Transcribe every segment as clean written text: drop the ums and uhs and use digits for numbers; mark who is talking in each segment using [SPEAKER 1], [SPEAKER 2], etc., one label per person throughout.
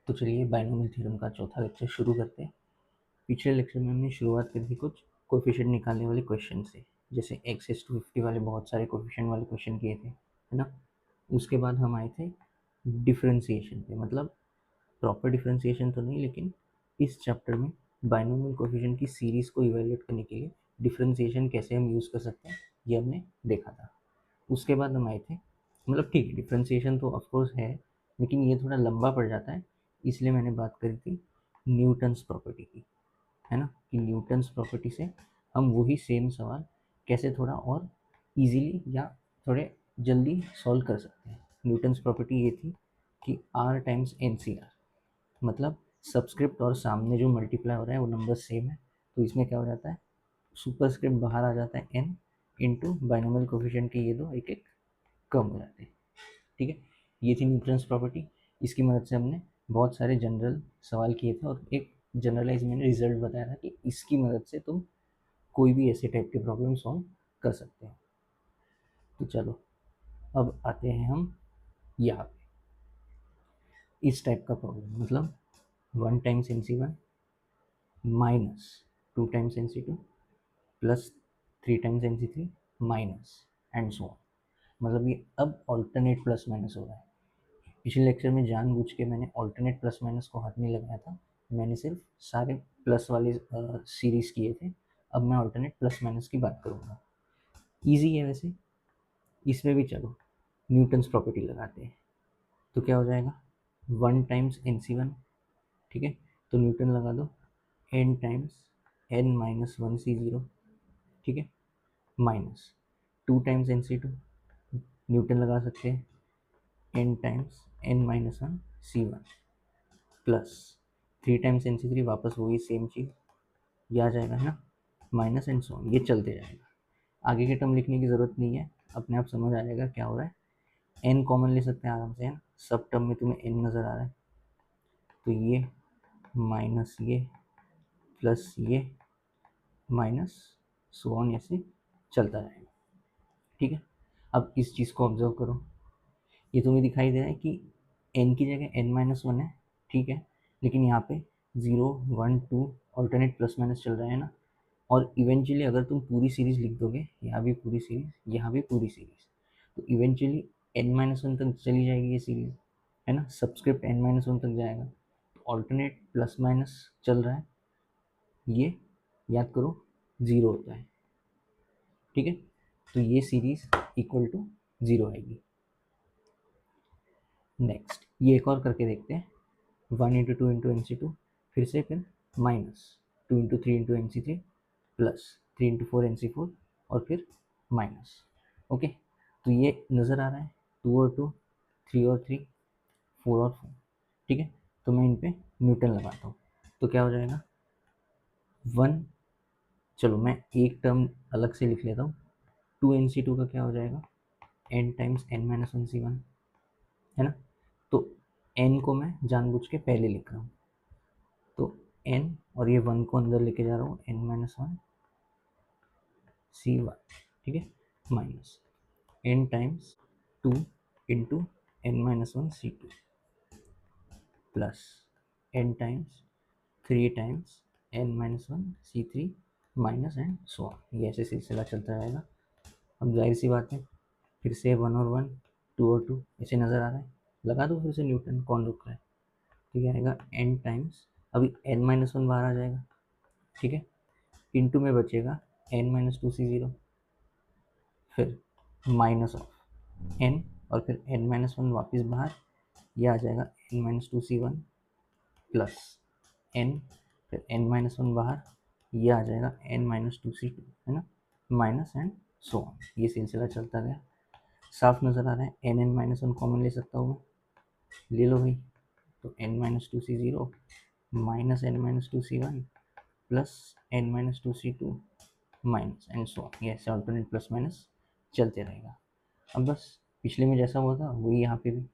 [SPEAKER 1] तो चलिए binomial theorem का चौथा लेक्चर शुरू करते हैं। पिछले लेक्चर में हमने शुरुआत करी थी कुछ कोएफिशिएंट निकालने वाले क्वेश्चन से, जैसे x⁻⁵ वाले बहुत सारे कोएफिशिएंट वाले क्वेश्चन किए थे, है ना। उसके बाद हम आए थे डिफरेंशिएशन पे, मतलब प्रॉपर डिफरेंशिएशन तो नहीं, लेकिन इस चैप्टर में बायनोमियल कोएफिशिएंट की सीरीज़ को इवेल्युएट करने के लिए डिफरेंशिएशन कैसे हम यूज़ कर सकते हैं ये हमने देखा था। उसके बाद हम आए थे, मतलब ठीक है डिफरेंशिएशन तो ऑफकोर्स है, लेकिन ये थोड़ा लंबा पड़ जाता है, इसलिए मैंने बात करी थी न्यूटन्स प्रॉपर्टी की, है ना, कि न्यूटन्स प्रॉपर्टी से हम वही सेम सवाल कैसे थोड़ा और इजीली या थोड़े जल्दी सॉल्व कर सकते हैं। न्यूटन्स प्रॉपर्टी ये थी कि R टाइम्स NCR, मतलब सबस्क्रिप्ट और सामने जो मल्टीप्लाई हो रहा है वो नंबर सेम है, तो इसमें क्या हो जाता है, सुपरस्क्रिप्ट बाहर आ जाता है n इंटू बाइनोमियल कोफिशिएंट के ये दो एक एक कम हो जाते हैं। ठीक है, ये थी न्यूटन्स प्रॉपर्टी। इसकी मदद से हमने बहुत सारे जनरल सवाल किए थे और एक जनरलाइज मैंने रिजल्ट बताया था कि इसकी मदद से तुम कोई भी ऐसे टाइप के प्रॉब्लम सॉल्व कर सकते हो। तो चलो अब आते हैं हम यहाँ पे इस टाइप का प्रॉब्लम, मतलब 1 times NC1 minus 2 times NC2 plus 3 times NC3 minus and so on. मतलब ये अब ऑल्टरनेट प्लस माइनस हो रहा है। पिछले लेक्चर में जानबूझ के मैंने ऑल्टरनेट प्लस माइनस को हाथ नहीं लगाया था, मैंने सिर्फ सारे प्लस वाले सीरीज किए थे। अब मैं ऑल्टरनेट प्लस माइनस की बात करूँगा। ईजी है वैसे, इसमें भी चलो न्यूटन्स प्रॉपर्टी लगाते हैं। तो क्या हो जाएगा, 1 टाइम्स NC1, ठीक है, तो न्यूटन लगा दो n टाइम्स n-1 C0, ठीक है, माइनस 2 टाइम्स NC2, न्यूटन लगा सकते हैं n times n-1 C1, plus 3 times NC3, वापस वही सेम चीज़, ये आ जाएगा, है ना, माइनस एंड सो ऑन, ये चलते जाएगा। आगे के टर्म लिखने की ज़रूरत नहीं है, अपने आप समझ आ जाएगा क्या हो रहा है। n कॉमन ले सकते हैं आराम से, है ना, सब टर्म में तुम्हें n नज़र आ रहा है, तो ये माइनस ये प्लस ये माइनस सो ऑन, ऐसे चलता रहेगा। ठीक है, अब इस चीज़ को ऑब्जर्व करो, ये तुम्हें दिखाई दे रहा है कि n की जगह n-1 है, ठीक है, लेकिन यहाँ पे 0 1 2 ऑल्टरनेट प्लस माइनस चल रहा है ना, और इवेंचुअली अगर तुम पूरी सीरीज लिख दोगे, यहाँ भी पूरी सीरीज, यहाँ भी पूरी सीरीज, तो इवेंचुअली n-1 तक चली जाएगी ये सीरीज, है ना, सबस्क्रिप्ट n-1 तक जाएगा, तो ऑल्टरनेट प्लस माइनस चल रहा है, ये याद करो 0 होता है, ठीक है, तो ये सीरीज इक्वल टू 0 आएगी। नेक्स्ट ये एक और करके देखते हैं, 1 × 2 × NC2, फिर माइनस 2 × 3 × NC3 प्लस 3 × 4 NC4 और फिर माइनस। ओके, तो ये नज़र आ रहा है 2 और 2, 3 और 3, 4 और 4, ठीक है, तो मैं इन पे न्यूटन लगाता हूँ, तो क्या हो जाएगा 1, चलो मैं एक टर्म अलग से लिख लेता हूँ, 2 NC2 का क्या हो जाएगा n टाइम्स n-1 C1, है ना, तो n को मैं जानबूझ के पहले लिख रहा हूँ, तो n और ये 1 को अंदर लेके जा रहा हूँ, n-1 C1, ठीक है, minus n times 2 into n-1 C2 plus n times 3 times n-1 C3 minus and so on, ये ऐसे सिलसिला चलता रहेगा। अब जाहिर सी बात है, फिर से 1 और 1, 2 और 2 ऐसे नज़र आ रहा है, लगा दो फिर से न्यूटन, कौन रुक रहा है, तो क्या आएगा n टाइम्स, अभी n-1 बाहर आ जाएगा, ठीक है, इंटू में बचेगा n-2 C0, फिर माइनस ऑफ n और फिर n-1 वापस बाहर, यह आ जाएगा n-2 C1 प्लस n, फिर n-1 बाहर, यह आ जाएगा n-2 C2, है ना, माइनस एंड सो ऑन, ये सिलसिला चलता गया। साफ नज़र आ रहा है, n-1 कॉमन ले सकता हूँ मैं, ले लो भाई, तो n-2 C0 minus n-2 C1 plus n-2 C2 minus and so on, ये ऐसे अल्टरनेट प्लस माइनस चलते रहेगा। अब बस पिछले में जैसा हुआ था वही यहाँ पे भी,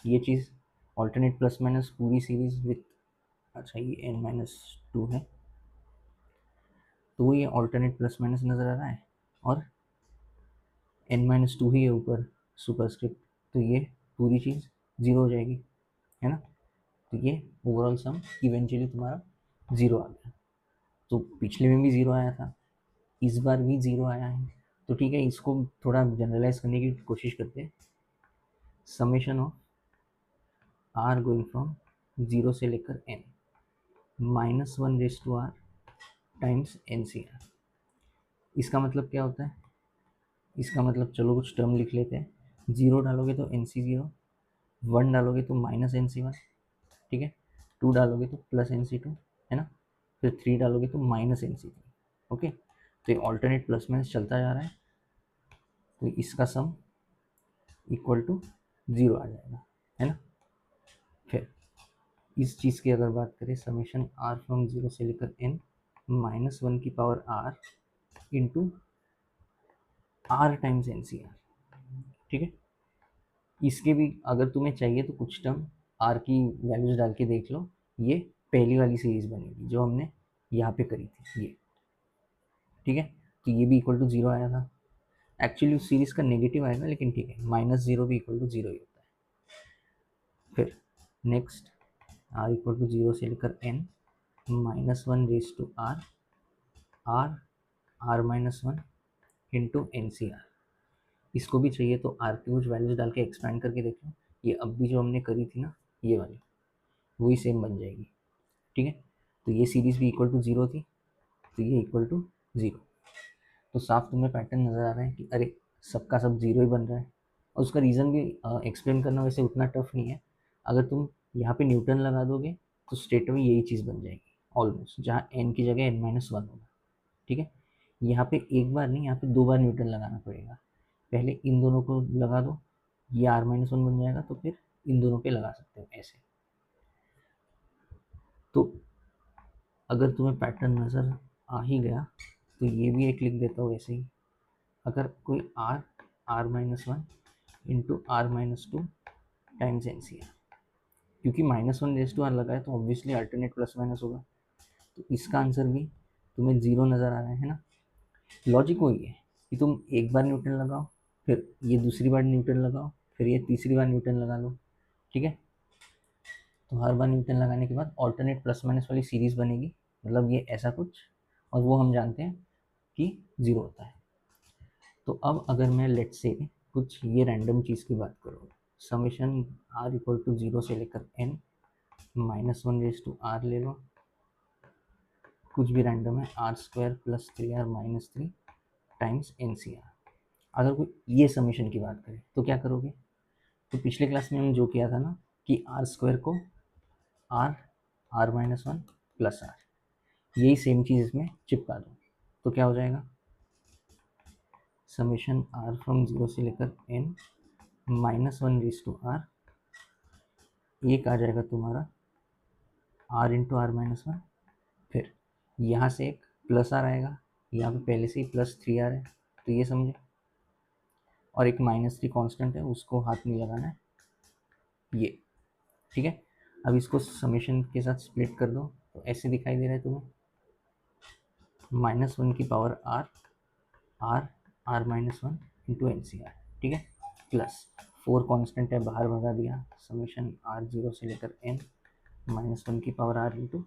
[SPEAKER 1] ये चीज़ ऑल्टरनेट प्लस माइनस पूरी सीरीज विथ, अच्छा ये n-2 है, तो वो ये ऑल्टरनेट प्लस माइनस नज़र आ रहा है, और n-2 ही है ऊपर सुपरस्क्रिप्ट, तो ये पूरी चीज़ 0 हो जाएगी, है ना, तो ये ओवरऑल सम इवेंचुअली तुम्हारा 0 आ गया। तो पिछले में भी 0 आया था, इस बार भी 0 आया है। तो ठीक है, इसको थोड़ा जनरलाइज करने की कोशिश करते हैं। Summation of R going from 0 से लेकर n -1 times N C R. इसका मतलब क्या होता है? इसका मतलब चलो कुछ टर्म लिख लेते हैं। 0 डालोगे तो एन सी 0, 1 डालोगे तो -NC1, ठीक है, 2 डालोगे तो +NC2, है ना, फिर 3 डालोगे तो -NC3। ओके, तो ये ऑल्टरनेट प्लस माइनस चलता जा रहा है, तो इसका सम इक्वल टू 0 आ जाएगा, है ना। फिर इस चीज़ की अगर बात करें, समेशन r फ्रॉम 0 से लेकर n -1 की power r into r times N C R, ठीक है। इसके भी अगर तुम्हें चाहिए तो कुछ टर्म r की वैल्यूज डाल के देख लो। ये पहली वाली सीरीज बनेगी जो हमने यहाँ पे करी थी, ये, ठीक है। तो ये भी इक्वल टू 0 आया था। एक्चुअली उस सीरीज का नेगेटिव आएगा, लेकिन ठीक है, -0 भी इक्वल टू 0 ही होता है। फिर नेक्स्ट r इक्वल टू 0 से लेकर n -1 r r-1 into N C R. इसको भी चाहिए तो r की कुछ वैल्यूज डाल के एक्सपैंड करके देख लो। ये अब भी जो हमने करी थी ना, ये वाली, वही सेम बन जाएगी, ठीक है। तो ये सीरीज भी इक्वल टू 0 थी, तो ये इक्वल टू 0। तो साफ तुम्हें पैटर्न नज़र आ रहा है कि अरे सबका सब 0 ही बन रहा है। और उसका रीज़न भी एक्सप्लेन करना वैसे उतना टफ नहीं है। अगर तुम यहाँ पे न्यूटन लगा दोगे तो स्ट्रेट में यही चीज़ बन जाएगी ऑलमोस्ट, जहाँ n की जगह n-1 होगा, ठीक है। यहाँ पे एक बार नहीं, यहाँ पे 2 बार न्यूटन लगाना पड़ेगा। पहले इन दोनों को लगा दो, ये r-1 बन जाएगा, तो फिर इन दोनों पे लगा सकते हो ऐसे। तो अगर तुम्हें पैटर्न नज़र आ ही गया तो ये भी एक लिख देता हूँ ऐसे ही। अगर कोई r-1 into r-2 times N C R, क्योंकि -1 लगा है तो ऑब्वियसली अल्टरनेट प्लस माइनस होगा, तो इसका आंसर भी तुम्हें 0 नज़र आ रहा है ना। लॉजिक वही है कि तुम एक बार न्यूटन लगाओ, फिर ये दूसरी बार न्यूटन लगाओ, फिर ये तीसरी बार न्यूटन लगा लो, ठीक है। तो हर बार न्यूटन लगाने के बाद ऑल्टरनेट प्लस माइनस वाली सीरीज बनेगी, मतलब ये ऐसा कुछ, और वो हम जानते हैं कि 0 होता है। तो अब अगर मैं लेट से कुछ ये रैंडम चीज़ की बात करूँ, समेशन r इक्वल टू 0 से लेकर n -1 ले लो, कुछ भी रैंडम है, r² + 3r-3 times N C are. अगर कोई ये समेशन की बात करें तो क्या करोगे? तो पिछले क्लास में हमने जो किया था ना कि r² को r r-1 प्लस r, यही सेम चीज़ इसमें चिपका दो, तो क्या हो जाएगा? समेशन r फ्रॉम 0 से लेकर n -1 एक आ जाएगा तुम्हारा r इंटू r-1। फिर यहाँ से एक प्लस r आएगा, यहाँ पे पहले से ही +3r है, तो ये समझे। और एक -3 कांस्टेंट है, उसको हाथ नहीं लगाना है, ये, ठीक है। अब इसको समेशन के साथ स्प्लिट कर दो, तो ऐसे दिखाई दे रहा है तुम्हें, -1 की power r r r-1 into N C R, ठीक है, प्लस 4 कांस्टेंट है, बाहर भगा दिया, समेशन r 0 से लेकर n -1 की power r into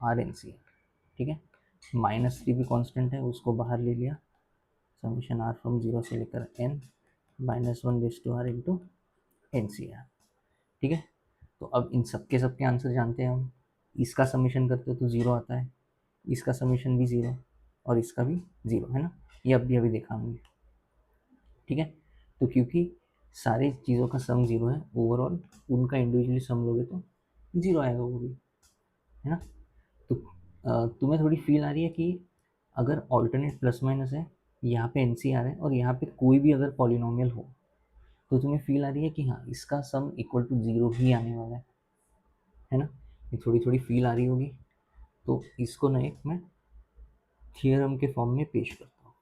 [SPEAKER 1] r N C R, ठीक है। -3 भी कांस्टेंट है, उसको बाहर ले लिया, समेशन r फ्रॉम 0 से लेकर n -1 into N C R, ठीक है। तो अब इन सबके सबके आंसर जानते हैं हम। इसका समेशन करते हो तो 0 आता है, इसका समेशन भी 0, और इसका भी 0, है ना। ये अभी देखा हमने, ठीक है। तो क्योंकि सारी चीज़ों का सम 0 है, ओवरऑल उनका इंडिविजुअली सम लोगे तो 0 आएगा वो भी, है ना। तो तुम्हें थोड़ी फील आ रही है कि अगर ऑल्टरनेट प्लस माइनस है, यहाँ पे एन सी आर है, और यहाँ पे कोई भी अगर पॉलिनोमियल हो, तो तुम्हें फील आ रही है कि हाँ इसका सम इक्वल टू 0 ही आने वाला है ना। ये थोड़ी थोड़ी फील आ रही होगी। तो इसको ना एक मैं थियरम के फॉर्म में पेश करता हूँ।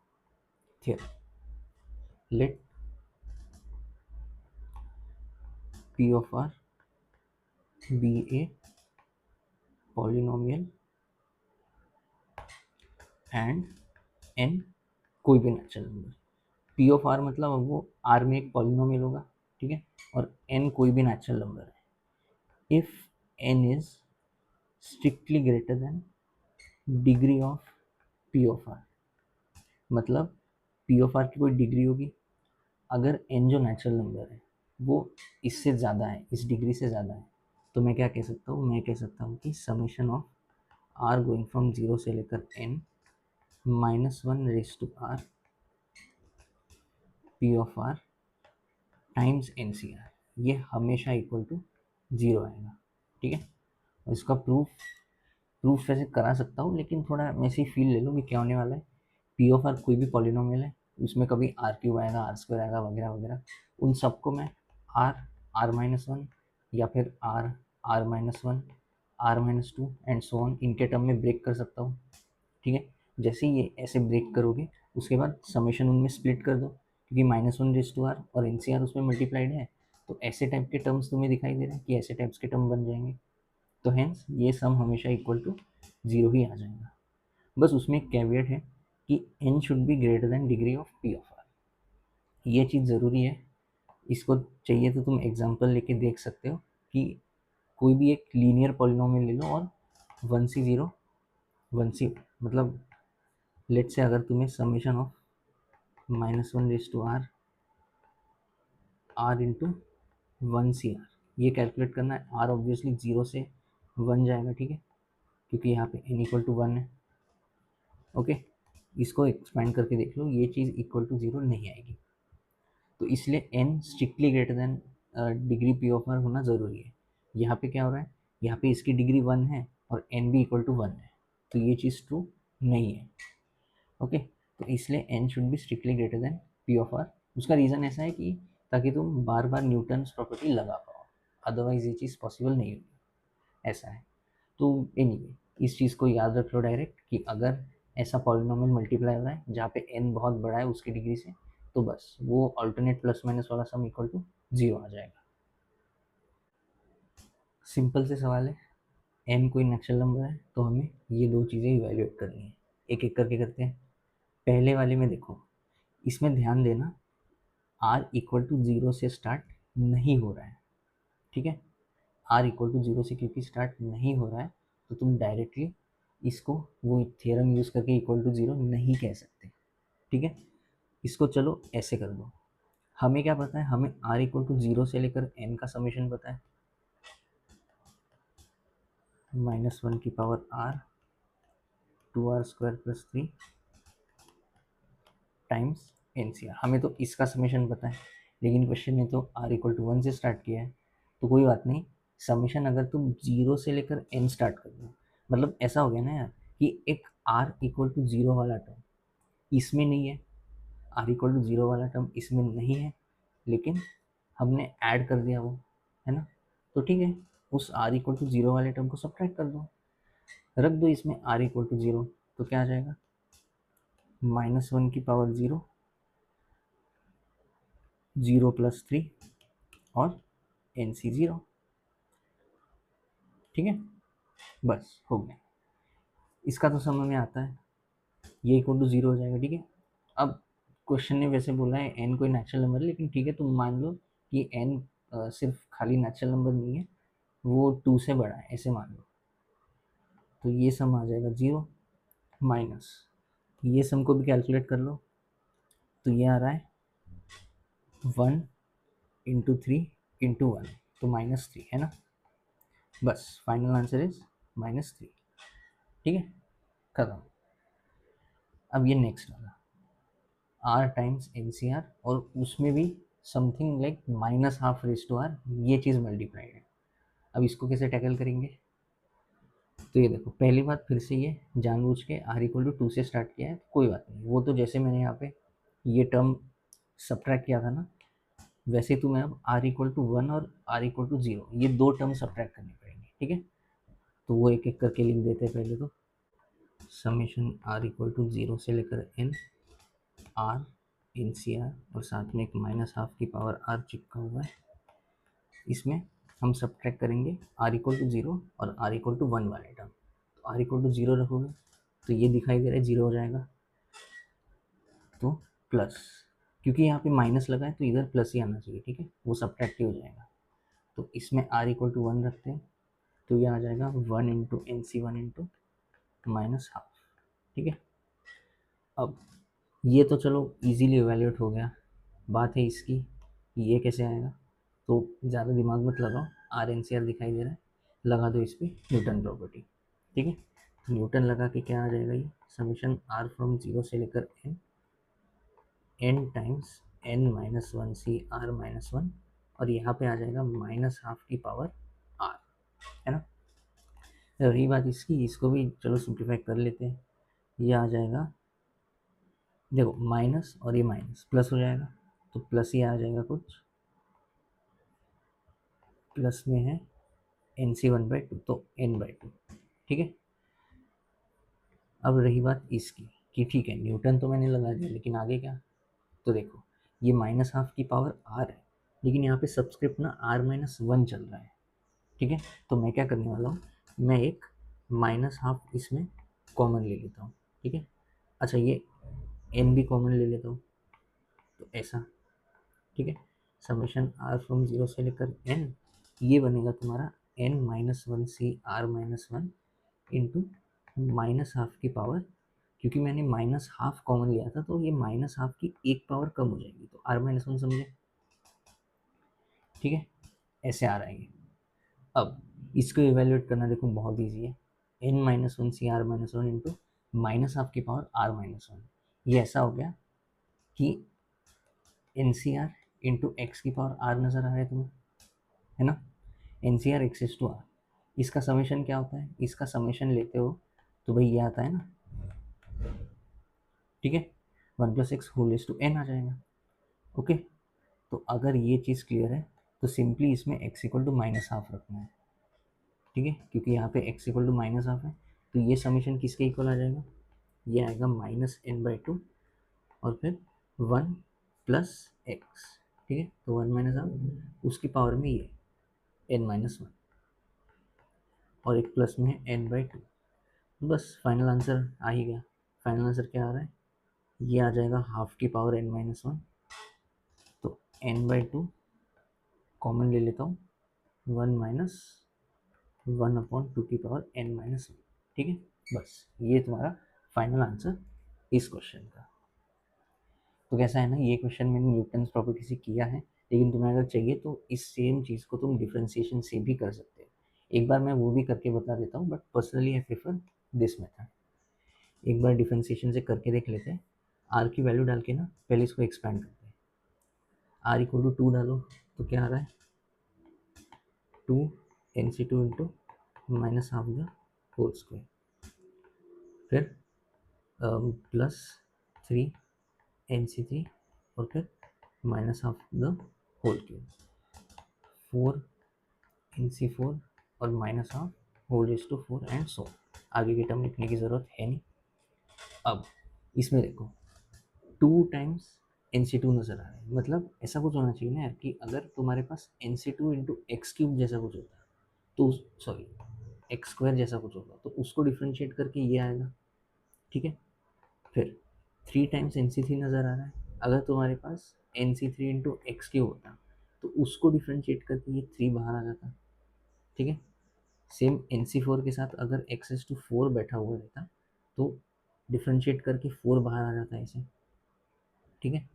[SPEAKER 1] Theorem, let p of r be a polynomial and n कोई भी natural number. p of r मतलब अब वो r में एक पॉलिनोमियल होगा, ठीक है, और n कोई भी नेचुरल नंबर है। If N is strictly greater than degree of P of R. मतलब पी ऑफ आर की कोई डिग्री होगी, अगर एन जो नेचुरल नंबर है वो इससे ज़्यादा है, इस डिग्री से ज़्यादा है, तो मैं क्या कह सकता हूँ, मैं कह सकता हूँ कि summation of R going from zero से लेकर N -1 raise to R P of R times N C R, ये हमेशा इक्वल टू ज़ीरो आएगा। ठीक है, और इसका प्रूफ वैसे करा सकता हूँ, लेकिन थोड़ा मैं ऐसे ही फील ले लूँ कि क्या होने वाला है। पी ऑफ आर कोई भी पॉलिनोमियल है, उसमें कभी आर क्यूब आएगा, आर स्क्वायर आएगा, वगैरह वगैरह, उन सबको मैं आर, आर-1 या फिर आर, आर-1, आर-2 एंड सो ऑन इनके टर्म में ब्रेक कर सकता हूँ। ठीक है, जैसे ही ये ऐसे ब्रेक करोगे उसके बाद समेशन उनमें स्प्लिट कर दो, क्योंकि -1 रेज टू आर और एन सी आर उसमें मल्टीप्लाइड है, तो ऐसे टाइप के टर्म्स तुम्हें दिखाई दे रहे हैं कि ऐसे टाइप्स के टर्म बन जाएंगे, तो हेंस ये सम हमेशा इक्वल टू ज़ीरो ही आ जाएगा। बस उसमें एक कैवियट है कि N should be greater than degree of P of R, ये चीज़ ज़रूरी है। इसको चाहिए तो तुम एग्जांपल लेके देख सकते हो कि कोई भी एक लीनियर पॉलिनोमियल ले लो और 1C0 1C, मतलब लेट से अगर तुम्हें summation of -1 raise to R R into 1 CR ये कैलकुलेट करना है। आर ऑब्वियसली 0 से 1 जाएगा, ठीक है, क्योंकि यहाँ पे n इक्वल टू 1 है। ओके, इसको एक्सपेंड करके देख लो, ये चीज़ इक्वल टू 0 नहीं आएगी, तो इसलिए n strictly greater than degree P of R होना ज़रूरी है। यहाँ पे क्या हो रहा है, यहाँ पे इसकी डिग्री 1 है और n भी इक्वल टू 1 है, तो ये चीज़ ट्रू नहीं है। ओके, तो इसलिए n should be strictly greater than P of R. उसका रीज़न ऐसा है कि ताकि तुम बार बार न्यूटन्स प्रॉपर्टी लगा पाओ, अदरवाइज ये चीज़ पॉसिबल नहीं होगी, ऐसा है। तो एनीवे इस चीज़ को याद रख लो डायरेक्ट कि अगर ऐसा पॉलिनोमियल मल्टीप्लाई हो रहा है जहाँ पे n बहुत बड़ा है उसकी डिग्री से, तो बस वो अल्टरनेट प्लस माइनस वाला सम इक्वल टू 0 आ जाएगा। सिंपल से सवाल है, n कोई नेचुरल नंबर है तो हमें ये दो चीज़ें इवेल्युएट करनी है, एक एक करके करते हैं। पहले वाले में देखो, इसमें ध्यान देना r इक्वल टू 0 से स्टार्ट नहीं हो रहा है, ठीक है। r इक्वल टू 0 से क्योंकि स्टार्ट नहीं हो रहा है, तो तुम डायरेक्टली इसको वो थियरम यूज़ करके इक्वल टू 0 नहीं कह सकते, ठीक है। इसको चलो ऐसे कर दो, हमें क्या पता है, हमें r इक्वल टू 0 से लेकर n का समेशन पता है, -1 की power r 2r² + 3 times NCR। हमें तो इसका समेशन पता है, लेकिन क्वेश्चन ने तो r इक्वल टू 1 से स्टार्ट किया है, तो कोई बात नहीं। समेशन अगर तुम 0 से लेकर n स्टार्ट कर दो, मतलब ऐसा हो गया ना यार कि एक r इक्वल टू 0 वाला टर्म इसमें नहीं है, r इक्वल टू 0 वाला टर्म इसमें नहीं है, लेकिन हमने ऐड कर दिया वो, है ना। तो ठीक है, उस r इक्वल टू 0 वाले टर्म को सब्ट्रैक्ट कर दो, रख दो इसमें r इक्वल टू 0, तो क्या आ जाएगा, -1 की पावर 0, 0 + 3 और NC0, ठीक है। बस हो गया, इसका तो समझ में आता है, ये इक्वल टू 0 हो जाएगा, ठीक है। अब क्वेश्चन ने वैसे बोला है n कोई नेचुरल नंबर है, लेकिन ठीक है तुम मान लो कि n सिर्फ खाली नेचुरल नंबर नहीं है, वो 2 से बड़ा है, ऐसे मान लो, तो ये सम आ जाएगा 0 माइनस ये सम को भी कैलकुलेट कर लो, तो ये आ रहा है 1 इंटू 3 इंटू 1, तो -3 है ना। बस फाइनल आंसर इज -3, ठीक है, खत्म। अब ये नेक्स्ट वाला r टाइम्स NCR, और उसमें भी समथिंग लाइक -12 ये चीज़ मल्टीप्लाइड है। अब इसको कैसे टैकल करेंगे, तो ये देखो, पहली बात फिर से ये जानबूझ के r इक्वल टू 2 से स्टार्ट किया है, कोई बात नहीं, वो तो जैसे मैंने यहाँ पे ये टर्म सब्ट्रैक्ट किया था ना, वैसे तुम्हें अब r इक्वल टू 1 और r इक्वल टू 0 ये दो टर्म सब्ट्रैक्ट करने पड़ेंगे, ठीक है। तो वो एक एक करके लिख देते हैं। पहले तो समेशन r इक्वल टू 0 से लेकर n r NCR, और साथ में एक -12 की पावर r चिपका हुआ है, इसमें हम सब्ट्रैक्ट करेंगे r इक्वल टू 0 और r इक्वल टू 1 वाले टर्म। तो r इक्वल टू 0 रखोगे तो ये दिखाई दे रहा है 0 हो जाएगा, तो प्लस, क्योंकि यहाँ पे माइनस लगा है तो इधर प्लस ही आना चाहिए, ठीक है, वो सब्ट्रैक्ट ही हो जाएगा। तो इसमें r इक्वल टू 1 रखते हैं, तो ये आ जाएगा 1 into N C one into minus half. ठीक है, अब ये तो चलो इजीली इवेल्यूएट हो गया। बात है इसकी, ये कैसे आएगा, तो ज़्यादा दिमाग मत लगाओ, आर एन सी आर दिखाई दे रहा है, लगा दो इस पर न्यूटन प्रॉपर्टी। ठीक है, न्यूटन लगा के क्या आ जाएगा, ये समीशन आर फ्रॉम जीरो से लेकर N, N times N minus one C R minus one, और यहाँ पे आ जाएगा माइनस हाफ की पावर आर, है ना। रही बात इसकी, इसको भी चलो सिंप्लीफाई कर लेते हैं। ये आ जाएगा, देखो माइनस और ये माइनस प्लस हो जाएगा, तो प्लस ही आ जाएगा कुछ, प्लस में है N C one by two, तो एन बाई टू। ठीक है, अब रही बात इसकी कि ठीक है न्यूटन तो मैंने लगा दिया, लेकिन आगे क्या, तो देखो ये माइनस हाफ की पावर आर है, लेकिन यहाँ पे सबस्क्रिप्ट ना आर माइनस वन चल रहा है। ठीक है, तो मैं क्या करने वाला हूँ, मैं एक माइनस हाफ इसमें कॉमन ले लेता हूँ। ठीक है, अच्छा ये एन भी कॉमन ले लेता हूँ, तो ऐसा। ठीक है, समेशन आर फ्रॉम जीरो से लेकर एन, ये बनेगा तुम्हारा N minus one C R minus one into minus half की पावर, क्योंकि मैंने माइनस हाफ कॉमन लिया था तो ये माइनस हाफ की एक पावर कम हो जाएगी, तो आर माइनस वन समझे। ठीक है, ऐसे आ रहा है ये। अब इसको इवेल्युएट करना देखो बहुत ईजी है, N minus one C R minus one into minus half की पावर आर माइनस वन। ये ऐसा हो गया कि N C R into X की पावर आर नज़र आ रहा है तुम्हें, है ना, N C R X to R. इसका समेशन क्या होता है, इसका समेशन लेते हो तो भाई ये आता है ना, ठीक है, one plus x whole is to n आ जाएगा। ओके, तो अगर ये चीज़ क्लियर है तो सिंपली इसमें X equal to minus half रखना है। ठीक है, क्योंकि यहाँ पे X equal to minus half है, तो ये समीशन किसके इक्वल आ जाएगा, ये आएगा माइनस एन बाई टू और फिर वन प्लस एक्स। ठीक है, तो वन माइनस हाफ उसकी पावर में ये एन माइनस वन, और एक प्लस में है एन बाई टू। बस फाइनल आंसर आ ही गया। फाइनल आंसर क्या आ रहा है, ये आ जाएगा हाफ की पावर एन माइनस वन, तो एन बाई टू कॉमन ले लेता हूँ, one minus one upon two की पावर एन माइनस वन। ठीक है, बस ये तुम्हारा फाइनल आंसर इस क्वेश्चन का। तो कैसा है ना, ये क्वेश्चन मैंने न्यूटन्स प्रॉपर्टी से किया है, लेकिन तुम्हें अगर चाहिए तो इस सेम चीज़ को तुम डिफ्रेंसिएशन से भी कर सकते हो। एक बार मैं वो भी करके बता देता हूँ, but personally I prefer this method. एक बार डिफ्रेंसिएशन से करके देख लेते हैं। आर की वैल्यू डाल के ना पहले इसको एक्सपैंड करते हैं। आर इक्वल टू टू डालो तो क्या आ रहा है, two n C two into minus half the whole square, फिर plus three n C three और फिर minus half the whole cube, four n C four और minus half whole is to four and so. आगे की term लिखने की ज़रूरत है नहीं। अब इसमें देखो two times N C two नज़र आ रहा है, मतलब ऐसा कुछ होना चाहिए ना यार कि अगर तुम्हारे पास n C two into x cube जैसा कुछ होता तो सॉरी एक्स स्क्वायर जैसा कुछ होगा तो उसको डिफ्रेंशिएट करके ये आएगा। ठीक है, फिर three times N C three नज़र आ रहा है, अगर तुम्हारे पास n C three into x cube होता तो उसको डिफ्रेंशिएट करके ये थ्री बाहर आ जाता। ठीक है, सेम एन सी फोर के साथ अगर एक्स एस टू फोर बैठा हुआ रहता तो डिफ्रेंशिएट करके फोर बाहर आ जाता है ऐसे। ठीक है,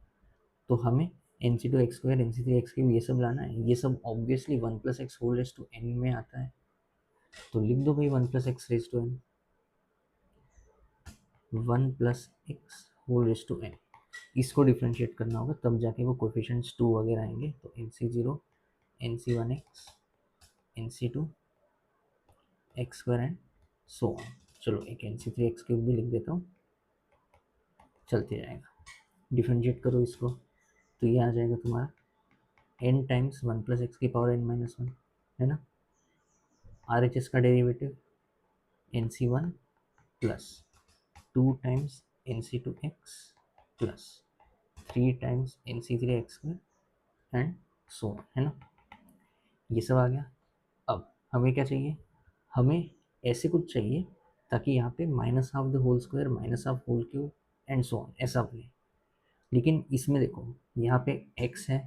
[SPEAKER 1] तो हमें N C two x square N C three x cube ये सब लाना है, ये सब obviously one plus x whole raise to N में आता है, तो लिख दो भाई one plus x raise to N, one plus x whole raise to N. इसको डिफ्रेंशिएट करना होगा तब जाके वो कोफिशिएंट्स टू वगैरह आएंगे, तो N C zero N C one x N C two x square and so on. चलो एक N C three x cube भी लिख देता हूँ, चलते जाएगा। डिफ्रेंशिएट करो इसको तो ये आ जाएगा तुम्हारा N times one plus X की पावर एन माइनस वन, है ना। आर एच एस का derivative N C one plus two times N C two X plus three times N C three X square and so on, है ना। ये सब आ गया। अब हमें क्या चाहिए, हमें ऐसे कुछ चाहिए ताकि यहाँ पे minus half the whole square minus half whole cube and so on ऐसा बने। लेकिन इसमें देखो यहाँ पे x है,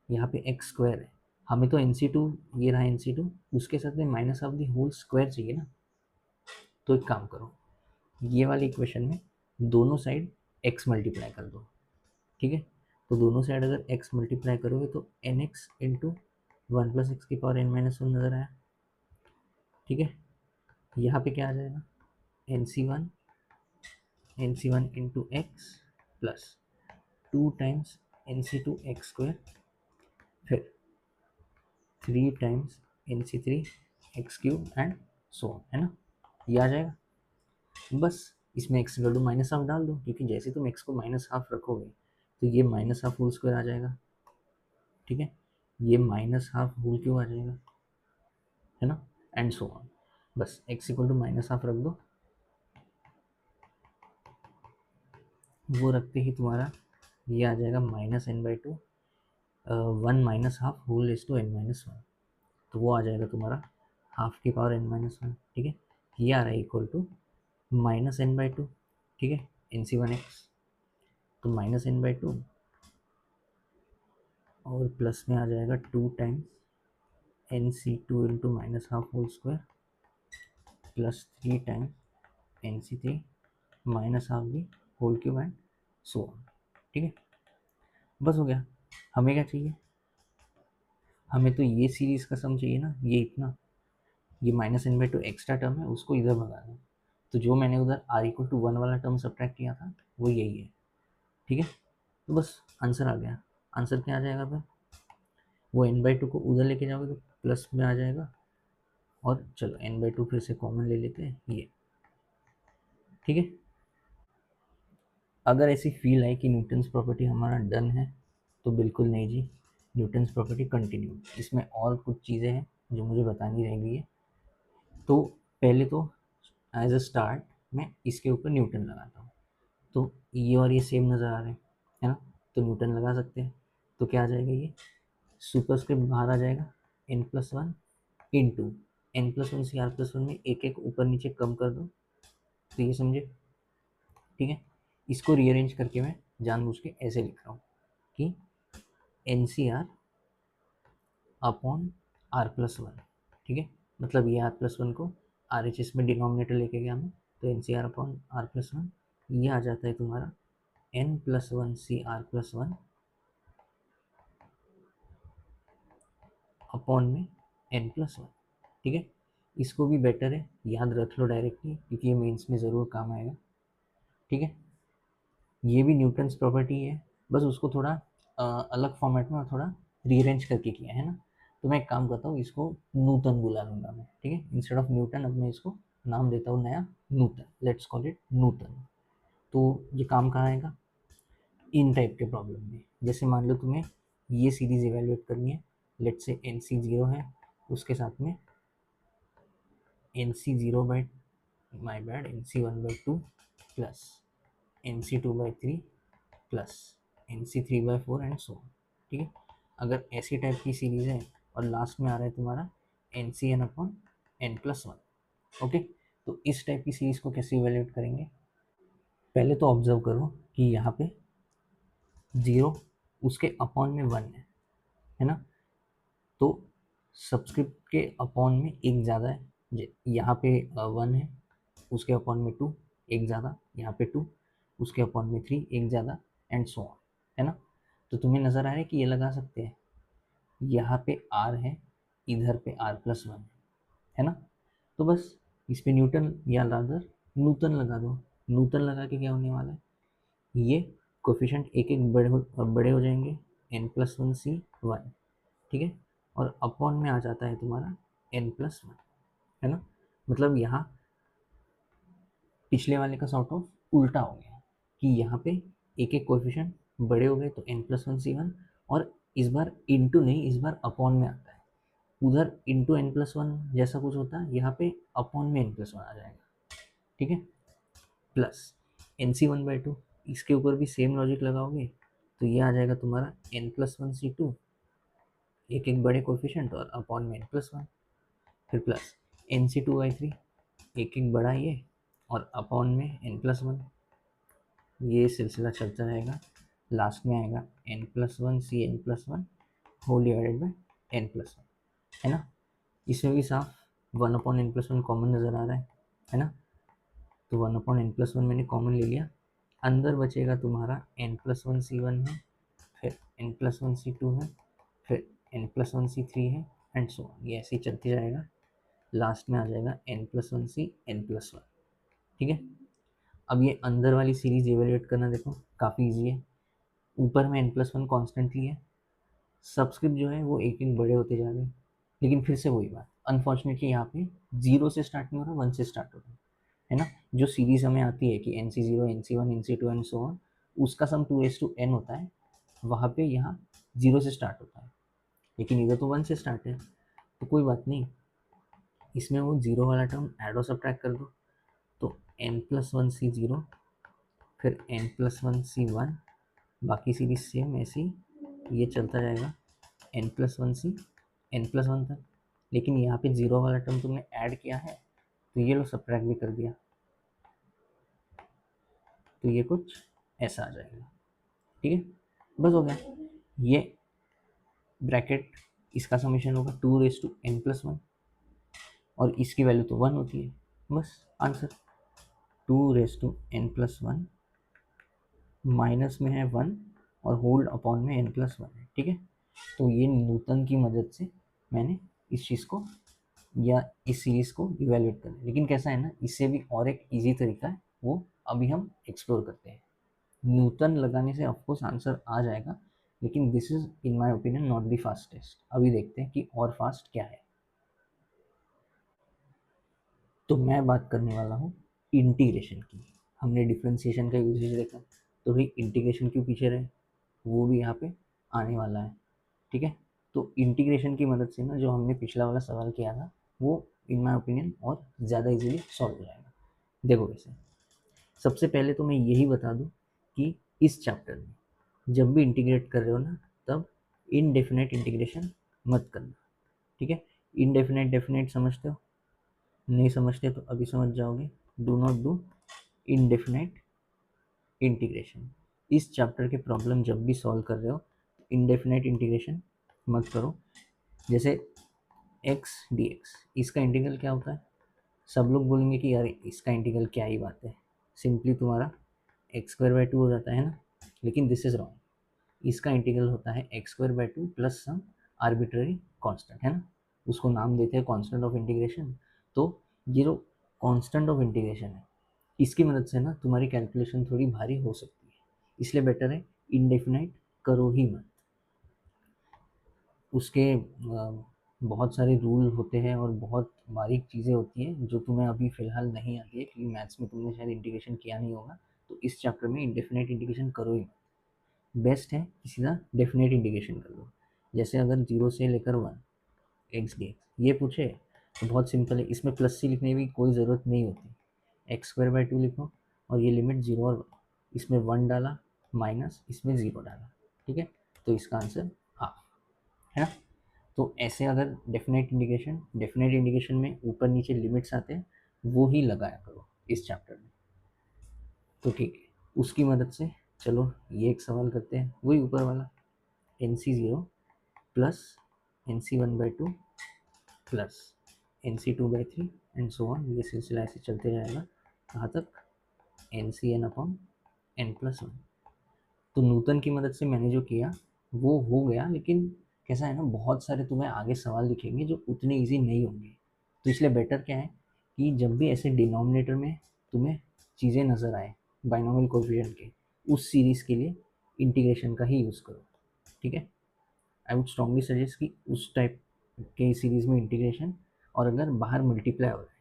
[SPEAKER 1] यहाँ पे एक्स स्क्वायर है, हमें तो NC2, ये रहा NC2, उसके साथ में minus of the whole square चाहिए ना। तो एक काम करो, ये वाली इक्वेशन में दोनों साइड x मल्टीप्लाई कर दो, ठीक है। तो दोनों साइड अगर x मल्टीप्लाई करोगे तो nx इंटू 1 + x⁻n - 1 नज़र आया, ठीक है। यहाँ पे क्या आ जाएगा, NC1 into X plus 2 times NC2 X square, फिर 3 times NC3 X cube and so on, है ना। ये आ जाएगा। बस इसमें X equal to minus half डाल दो, क्योंकि जैसे तुम एक्स को माइनस हाफ रखोगे तो ये माइनस हाफ होल स्क्वायर आ जाएगा, ठीक है। ये माइनस हाफ होल क्यूब आ जाएगा, है ना, एंड सो ऑन। बस X equal to minus half रख दो, वो रखते ही तुम्हारा ये आ जाएगा -n/2 1 minus half whole is to n-1, तो वो आ जाएगा तुम्हारा हाफ की पावर n-1, ठीक है। ये आ रहा है इक्वल टू -n/2, ठीक है, NC1x, तो -n/2 और प्लस में आ जाएगा 2 times NC2 into minus half whole square plus 3 times NC3 minus half भी whole cube and so on, ठीक है। बस हो गया। हमें क्या चाहिए, हमें तो ये सीरीज़ का सम चाहिए ना, ये इतना, ये -n/2 एक्स्ट्रा टर्म है, उसको इधर भगा दो। तो जो मैंने उधर r=1 वाला टर्म सब्ट्रैक्ट किया था वो यही है, ठीक है। तो बस आंसर आ गया। आंसर क्या आ जाएगा फिर, वो n/2 को उधर लेके जाओगे तो प्लस में आ जाएगा, और चलो n/2 फिर से कॉमन ले लेते हैं, ये, ठीक है। अगर ऐसी फील है कि न्यूटन्स प्रॉपर्टी हमारा डन है, तो बिल्कुल नहीं जी, न्यूटन्स प्रॉपर्टी कंटिन्यू, इसमें और कुछ चीज़ें हैं जो मुझे बतानी रह गई है। तो पहले तो एज अ स्टार्ट मैं इसके ऊपर न्यूटन लगाता हूँ, तो ये और ये सेम नज़र आ रहे हैं, है ना, तो न्यूटन लगा सकते हैं। तो क्या आ जाएगा, ये सुपरस्क्रिप्ट बाहर आ जाएगा n+1 इंटू n+1 से r+1 में एक एक ऊपर नीचे कम कर दो, तो ये समझे, ठीक है। इसको रीअरेंज करके मैं जानबूझ के ऐसे लिख रहा हूँ कि NCR अपॉन r+1, ठीक है। मतलब ये r+1 को RHS में डिनोमिनेटर लेके गया मैं, तो NCR अपॉन r+1, ये आ जाता है तुम्हारा n+1 CR+1 अपॉन में n+1, ठीक है। इसको भी बेटर है याद रख लो डायरेक्टली, क्योंकि ये मेंस में ज़रूर काम आएगा, ठीक है। ये भी न्यूटन्स प्रॉपर्टी है, बस उसको थोड़ा अलग फॉर्मेट में और थोड़ा रीअरेंज करके किया है ना। तो मैं एक काम करता हूँ, इसको नूतन बुला लूँगा मैं, ठीक है। इंस्टेड ऑफ न्यूटन अब मैं इसको नाम देता हूँ नया नूतन, लेट्स कॉल इट नूतन। तो ये काम कहाँ आएगा, इन टाइप के प्रॉब्लम में। जैसे मान लो तुम्हें ये सीरीज इवेल्युएट करनी है, लेट्स से NC0 है, उसके साथ में NC0 by, my bad, NC1/2 plus NC2/3 plus NC3/4 and so, ठीक है। अगर ऐसी टाइप की सीरीज है और लास्ट में आ रहा है तुम्हारा NCn/n+1, ओके। तो इस टाइप की सीरीज को कैसे इवेल्युएट करेंगे, पहले तो ऑब्जर्व करो कि यहाँ पे 0 उसके अपॉन में 1 है ना, तो सब्सक्रिप्ट के अपॉन में एक ज़्यादा है, यहाँ पे 1 है, उसके अपॉन में 2 एक ज़्यादा, यहाँ पे 2 उसके अपॉन में 3 एक ज़्यादा, एंड सो ऑन, है ना। तो तुम्हें नज़र आ रहा है कि ये लगा सकते हैं, यहाँ पे r है, इधर पे r+1 है ना। तो बस इस पे न्यूटन या रादर नूतन लगा दो। नूतन लगा के क्या होने वाला है, ये कोफिशिएंट एक एक बड़े हो जाएंगे, n+1 C1, ठीक है। और अपॉन में आ जाता है तुम्हारा n+1, है ना। मतलब यहाँ पिछले वाले का सॉर्ट ऑफ उल्टा हो गया कि यहाँ पे एक एक कोएफिशिएंट बड़े हो गए, तो n+1 C1, और इस बार इंटू नहीं, इस बार अपॉन में आता है। उधर इंटू n+1 जैसा कुछ होता है, यहाँ पे अपॉन में n+1 आ जाएगा, ठीक है। प्लस NC1/2, इसके ऊपर भी सेम लॉजिक लगाओगे तो ये आ जाएगा तुम्हारा n+1 C2, एक एक बड़े कोएफिशिएंट और अपॉन में n+1, फिर प्लस NC2/3, एक एक बड़ा ये और अपॉन में n+1, ये सिलसिला चलता रहेगा। लास्ट में आएगा n+1 CN+1 whole divided by n+1, है ना। इसमें भी साफ 1/n+1 कॉमन नज़र आ रहा है ना। तो 1/n+1 मैंने कॉमन ले लिया, अंदर बचेगा तुम्हारा n+1c1 है, फिर n+1c2 है, फिर n+1c3 है, एंड सो ऑन, ये ऐसे ही चलते जाएगा, लास्ट में आ जाएगा n+1c n+1। ठीक है, अब ये अंदर वाली सीरीज इवेल्युएट करना देखो काफ़ी ईजी है। ऊपर में n+1 कॉन्स्टेंटली है, सब्सक्रिप्ट जो है वो एक एक बड़े होते जा रहे हैं, लेकिन फिर से वही बात, अनफॉर्चुनेटली यहाँ पे 0 से स्टार्ट नहीं हो रहा, 1 से स्टार्ट हो रहा है ना। जो सीरीज हमें आती है कि NC0 NC1 NC2 and so on, उसका सम 2n होता है, वहाँ पे यहाँ 0 से स्टार्ट होता है, लेकिन इधर तो 1 से स्टार्ट है, तो कोई बात नहीं, इसमें वो 0 वाला टर्म ऐड और सब्ट्रैक्ट कर दो, तो n+1c0, फिर n+1c1, बाकी सीरीज सेम ऐसे ही ये चलता जाएगा n+1c n+1 तक, लेकिन यहाँ पे 0 वाला टर्म तुमने ऐड किया है, तो ये लो सब्ट्रैक्ट भी कर दिया, तो ये कुछ ऐसा आ जाएगा। ठीक है, बस हो गया। ये ब्रैकेट, इसका समेशन होगा 2n+1, और इसकी वैल्यू तो 1 होती है, बस आंसर 2n+1, माइनस में है 1 और होल्ड अपॉन में n+1 है। ठीक है, तो ये न्यूटन की मदद से मैंने इस चीज़ को या इस सीरीज़ को इवेल्युएट करना है, लेकिन कैसा है ना, इससे भी और एक इजी तरीका है, वो अभी हम एक्सप्लोर करते हैं। न्यूटन लगाने से ऑफकोर्स आंसर आ जाएगा, लेकिन this is in my opinion not the fastest. अभी देखते हैं कि और फास्ट क्या है। तो मैं बात करने वाला हूँ इंटीग्रेशन की। हमने डिफ्रेंशिएशन का यूजेज देखा, तो भाई इंटीग्रेशन क्यों पीछे रहे, वो भी यहाँ पे आने वाला है। ठीक है, तो इंटीग्रेशन की मदद से ना जो हमने पिछला वाला सवाल किया था, वो इन माय ओपिनियन और ज़्यादा इजीली सॉल्व हो जाएगा। देखो कैसे, सबसे पहले तो मैं यही बता दूँ कि इस चैप्टर में जब भी इंटीग्रेट कर रहे हो ना, तब इनडेफिनेट इंटीग्रेशन मत करना। ठीक है, इनडेफिनेट डेफिनेट समझते हो, नहीं समझते तो अभी समझ जाओगे। Do not do indefinite integration. इस चैप्टर के प्रॉब्लम जब भी सॉल्व कर रहे हो, इनडेफिनेट इंटीग्रेशन मत करो। जैसे x dx, इसका इंटीग्रल क्या होता है, सब लोग बोलेंगे कि यार इसका इंटीग्रल क्या ही बात है, सिंपली तुम्हारा x² 2 हो जाता है ना, लेकिन दिस इज रॉन्ग। इसका इंटीग्रल होता है x² 2 प्लस सम आर्बिट्ररी कांस्टेंट, है ना, उसको नाम देते हैं कांस्टेंट ऑफ इंटीग्रेशन। तो ये जो कांस्टेंट ऑफ इंटीग्रेशन है, इसकी मदद से ना तुम्हारी कैलकुलेशन थोड़ी भारी हो सकती है, इसलिए बेटर है इनडेफिनाइट करो ही मत। उसके बहुत सारे रूल होते हैं और बहुत बारीक चीज़ें होती हैं जो तुम्हें अभी फ़िलहाल नहीं आती है, क्योंकि मैथ्स में तुमने शायद इंटीग्रेशन किया नहीं होगा, तो इस चैप्टर में इंडेफिनाइट इंटीग्रेशन करो ही मत। बेस्ट है कि सीधा डेफिनेट इंटीग्रेशन कर लो। जैसे अगर 0 से लेकर 1 एक्स डी एक्स ये पूछे, तो बहुत सिंपल है, इसमें प्लस सी लिखने की कोई ज़रूरत नहीं होती, x² 2 लिखो और ये लिमिट 0 और 1, इसमें 1 डाला माइनस इसमें 0 डाला। ठीक है, तो इसका आंसर हाफ है ना। तो ऐसे अगर डेफिनेट इंटीग्रेशन में ऊपर नीचे लिमिट्स आते हैं, वो ही लगाया करो इस चैप्टर में। तो ठीक है, उसकी मदद से चलो ये एक सवाल करते हैं, वही ऊपर वाला, NC0 plus NC1/2 plus NC2/3 and so on, ये सिलसिला ऐसे चलते जाएगा कहाँ तक, NCn/n+1। तो न्यूटन की मदद से मैंने जो किया वो हो गया, लेकिन कैसा है ना, बहुत सारे तुम्हें आगे सवाल दिखेंगे जो उतने ईजी नहीं होंगे, तो इसलिए बेटर क्या है कि जब भी ऐसे डिनोमिनेटर में तुम्हें चीज़ें नज़र आए बाइनोमियल कोएफिशिएंट के, उस सीरीज़ के लिए इंटीग्रेशन का ही यूज़ करो। ठीक है, आई वुड स्ट्रांगली सजेस्ट कि उस टाइप के सीरीज़ में इंटीग्रेशन, और अगर बाहर मल्टीप्लाई हो रहा है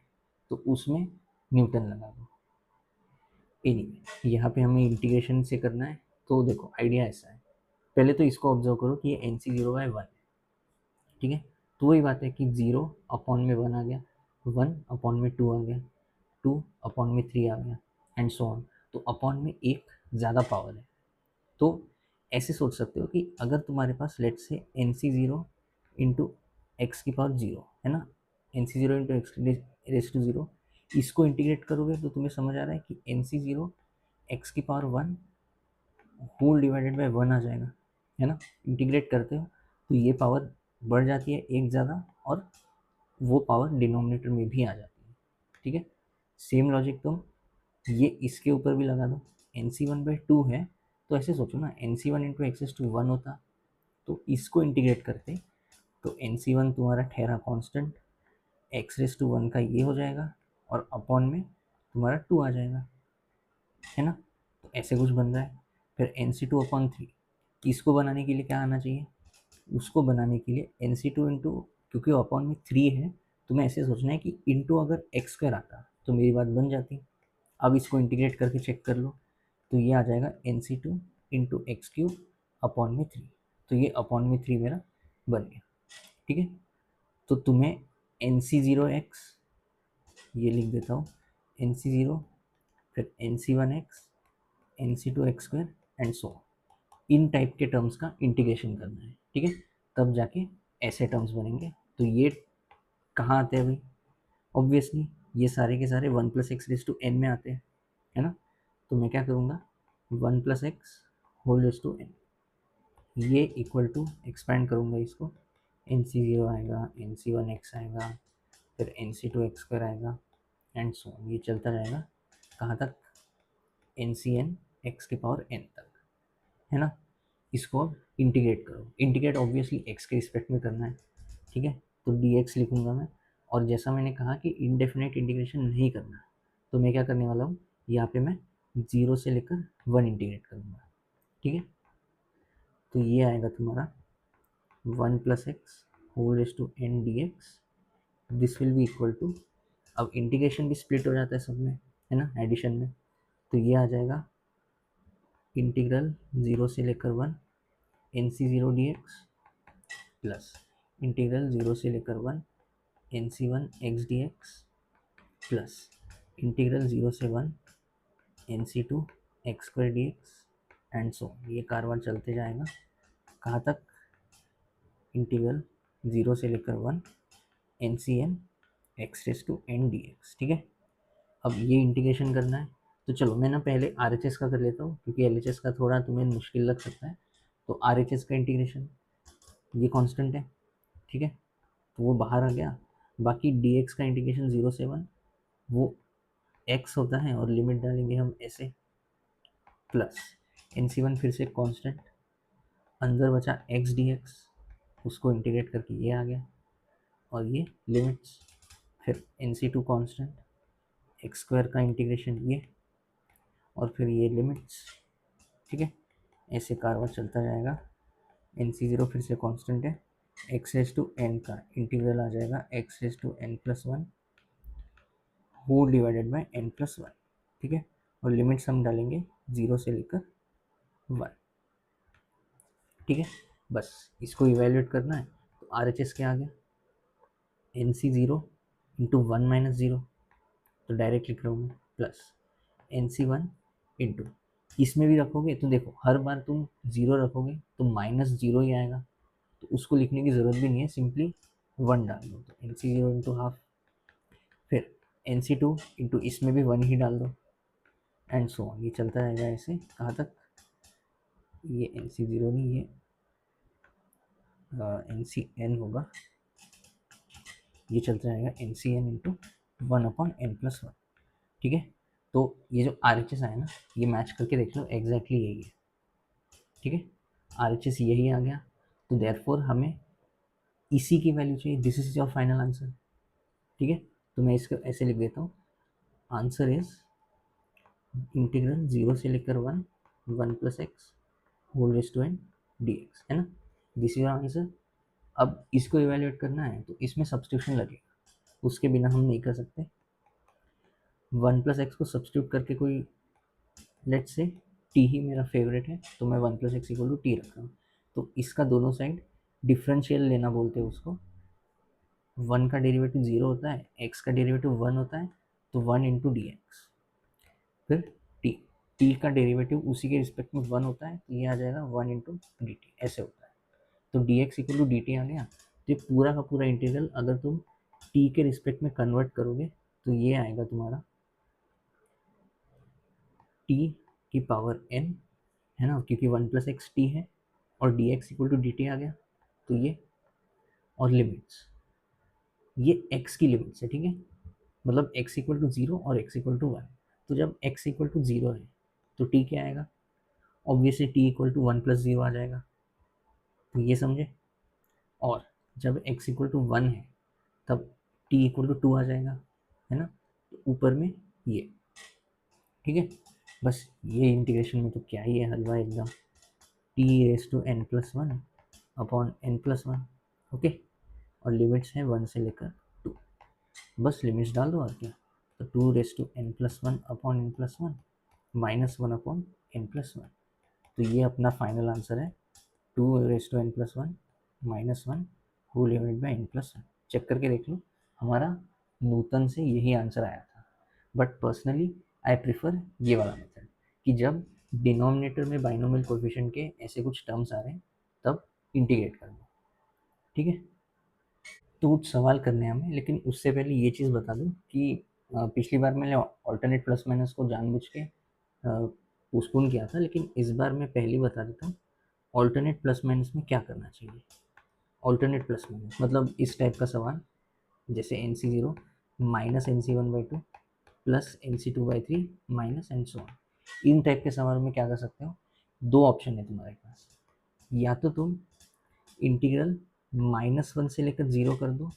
[SPEAKER 1] तो उसमें न्यूटन लगा दो। एनीवे, यहाँ पे हमें इंटीग्रेशन से करना है, तो देखो आइडिया ऐसा है, पहले तो इसको ऑब्जर्व करो कि ये NC0/1 है। ठीक है, तो वही बात है कि 0 अपॉन में 1 आ गया, 1 अपॉन में 2 आ गया, 2 अपॉन में 3 आ गया, एंड सो ऑन। तो अपॉन में एक ज़्यादा पावर है, तो ऐसे सोच सकते हो कि अगर तुम्हारे पास लेट से NC0 इंटू एक्स की पावर 0 है ना, NC0 into x raise to 0, इसको इंटीग्रेट करोगे तो तुम्हें समझ आ रहा है कि NC0 एक्स की पावर 1 होल डिवाइडेड बाय 1 आ जाएगा, है ना। इंटीग्रेट करते हो तो ये पावर बढ़ जाती है एक ज़्यादा, और वो पावर डिनोमिनेटर में भी आ जाती है। ठीक है, सेम लॉजिक तुम ये इसके ऊपर भी लगा दो। N C one by two है, तो ऐसे सोचो ना, N C one into x's to one होता, तो इसको इंटीग्रेट करते तो एन सी वन तुम्हारा ठहरा constant, x raise to one का ये हो जाएगा, और अपॉन में तुम्हारा टू आ जाएगा, है ना। तो ऐसे कुछ बन रहा है। फिर n C two upon three, इसको बनाने के लिए क्या आना चाहिए, उसको बनाने के लिए एन सी टू इंटू, क्योंकि अपॉन में थ्री है, तुम्हें ऐसे सोचना है कि इंटू अगर एक्स स्क्वायर आता तो मेरी बात बन जाती। अब इसको इंटीग्रेट करके चेक कर लो, तो ये आ जाएगा n C two into x cube upon में थ्री, तो ये अपॉन में थ्री मेरा बन गया। ठीक है, तो तुम्हें एन सी ज़ीरो एक्स, ये लिख देता हूँ, एन सी ज़ीरो, फिर n C one x, N C two x square and so, इन टाइप के टर्म्स का इंटीग्रेशन करना है। ठीक है, तब जाके ऐसे टर्म्स बनेंगे। तो ये कहाँ आते हैं भाई, ऑब्वियसली ये सारे के सारे one plus x raise to N में आते हैं, है ना। तो मैं क्या करूँगा, one plus x whole raise to n, ये इक्वल टू एक्सपैंड करूँगा इसको, एन सी ज़ीरो आएगा, एन सी वन एक्स आएगा, फिर n C two x square आएगा एंड सो ये चलता जाएगा कहाँ तक, एन सी एन एक्स के पावर एन तक, है ना। इसको इंटीग्रेट करो, इंटीग्रेट ऑब्वियसली एक्स के रिस्पेक्ट में करना है। ठीक है, तो डी एक्स लिखूँगा मैं, और जैसा मैंने कहा कि इंडेफिनेट इंटीग्रेशन नहीं करना, तो मैं क्या करने वाला हूँ, यहाँ पे मैं जीरो से लेकर वन इंटीग्रेट करूँगा। ठीक है, तो ये आएगा तुम्हारा one plus x whole raise to n d x, this will be equal to, अब इंटीग्रेशन भी स्प्लिट हो जाता है सब में, है ना, एडिशन में, तो ये आ जाएगा इंटीग्रल ज़ीरो से लेकर one n C zero d x plus integral zero से लेकर one n C one x d x plus integral zero से one n C two x square d x and so, ये कारवां चलते जाएगा कहाँ तक, इंटीग्रल ज़ीरो से लेकर one n C n x raise to n d x. ठीक है, अब ये इंटीग्रेशन करना है, तो चलो मैं ना पहले आर एच एस का कर लेता हूँ, क्योंकि एल एच एस का थोड़ा तुम्हें मुश्किल लग सकता है। तो आर एच एस का इंटीग्रेशन, ये कांस्टेंट है, ठीक है, तो वो बाहर आ गया। बाकी डी एक्स का इंटीग्रेशन ज़ीरो से वन, वो एक्स होता है और लिमिट डालेंगे हम ऐसे, प्लस एन सी वन फिर से कांस्टेंट, अंदर बचा एक्स डी एक्स, उसको इंटीग्रेट करके ये आ गया, और ये लिमिट्स, फिर n C two constant, x square का इंटीग्रेशन ये, और फिर ये लिमिट्स। ठीक है, ऐसे कारवा चलता जाएगा। एन सी ज़ीरो फिर से कांस्टेंट है, एक्स रेस टू एन का इंटीग्रल आ जाएगा x raise to n plus one whole divided by n plus one. ठीक है, और लिमिट्स हम डालेंगे ज़ीरो से लेकर वन। ठीक है, बस इसको इवेल्यूएट करना है। तो आर एच एस क्या आ गया, n C zero into one minus zero, तो डायरेक्ट लिख रहा हूँ मैं, plus n C one into, इसमें भी रखोगे तो देखो हर बार तुम ज़ीरो रखोगे तो माइनस ज़ीरो ही आएगा, तो उसको लिखने की ज़रूरत भी नहीं है, सिंपली वन डाल दो, तो N C zero into half, फिर एन सी टू इंटू इसमें भी वन ही डाल दो एंड सो ऑन, ये चलता रहेगा ऐसे कहाँ तक, ये एन सी ज़ीरो नहीं, ये एन सी एन होगा, ये चलता रहेगा n C n into one upon n plus one. ठीक है, तो ये जो आर एच एस आया ना, ये मैच करके देख लो एग्जैक्टली यही है। ठीक है, आर एच एस यही आ गया, तो देयरफॉर हमें इसी की वैल्यू चाहिए, this is your final answer. ठीक है, तो मैं इसको ऐसे लिख देता हूँ, आंसर इज इंटीग्रल जीरो से लेकर one one plus x whole raise to n d x, है ना, दिस इज आंसर। अब इसको इवेल्युएट करना है तो इसमें सब्सटीट्यूशन लगेगा, उसके बिना हम नहीं कर सकते। वन प्लस एक्स को सब्सटीट्यूट करके कोई, लेट से टी ही मेरा फेवरेट है, तो मैं one plus x equal to t रख रहा हूँ, तो इसका दोनों साइड डिफरेंशियल लेना बोलते हैं उसको। वन का डेरिवेटिव जीरो होता है, एक्स का डेरिवेटिव वन होता है, तो वन इंटू डी एक्स, फिर टी, टी का डेरिवेटिव उसी के रिस्पेक्ट में वन होता है, तो ये आ जाएगा वन इंटू डी टी, ऐसे होता है। तो d x equal to d t आ गया, तो ये पूरा का पूरा इंटीग्रल अगर तुम टी के रिस्पेक्ट में कन्वर्ट करोगे तो ये आएगा तुम्हारा टी की पावर एन, है ना, क्योंकि वन प्लस एक्स टी है, और d x equal to d t आ गया, तो ये और लिमिट्स, ये x की लिमिट्स है, ठीक है, मतलब x इक्वल टू 0 और x इक्वल टू 1। तो जब x इक्वल टू 0 है तो t क्या आएगा, ऑब्वियसली t इक्वल टू 1+0 आ जाएगा, तो ये समझे। और जब x इक्वल टू 1 है तब t इक्वल टू 2 आ जाएगा, है ना, तो ऊपर में ये, ठीक है। बस ये इंटीग्रेशन में तो क्या ही है, हलवा एकदम, t⁻n+1 अपॉन n+1, ओके। और लिमिट्स है 1 से लेकर 2, बस लिमिट्स डाल दो और क्या। तो 2⁻n+1 upon n+1 -1 upon n+1, तो ये अपना फाइनल आंसर है 2⁻n+1 -1 whole divide by n+1। Check करके देख लो, हमारा नूतन से यही आंसर आया था। बट पर्सनली आई प्रिफर ये वाला मेथड, कि जब डिनोमिनेटर में बाइनोमियल कोएफिशिएंट के ऐसे कुछ टर्म्स आ रहे हैं तब इंटीग्रेट कर दो, ठीक है। तो कुछ सवाल करने हैं हमें, लेकिन उससे पहले ये चीज़ बता दूं कि पिछली बार मैंने ऑल्टरनेट प्लस माइनस को जानबूझ के पोस्टपोन किया था, लेकिन इस बार मैं पहले ही बता देता हूँ ऑल्टरनेट प्लस माइनस में क्या करना चाहिए। ऑल्टरनेट प्लस माइनस मतलब इस टाइप का सवाल, जैसे NC0 -NC1/2 plus NC2/3 minus and so on. In type के सवाल में क्या कर सकते हो, दो ऑप्शन है तुम्हारे पास, या तो तुम इंटीग्रल -1 से लेकर 0 कर दो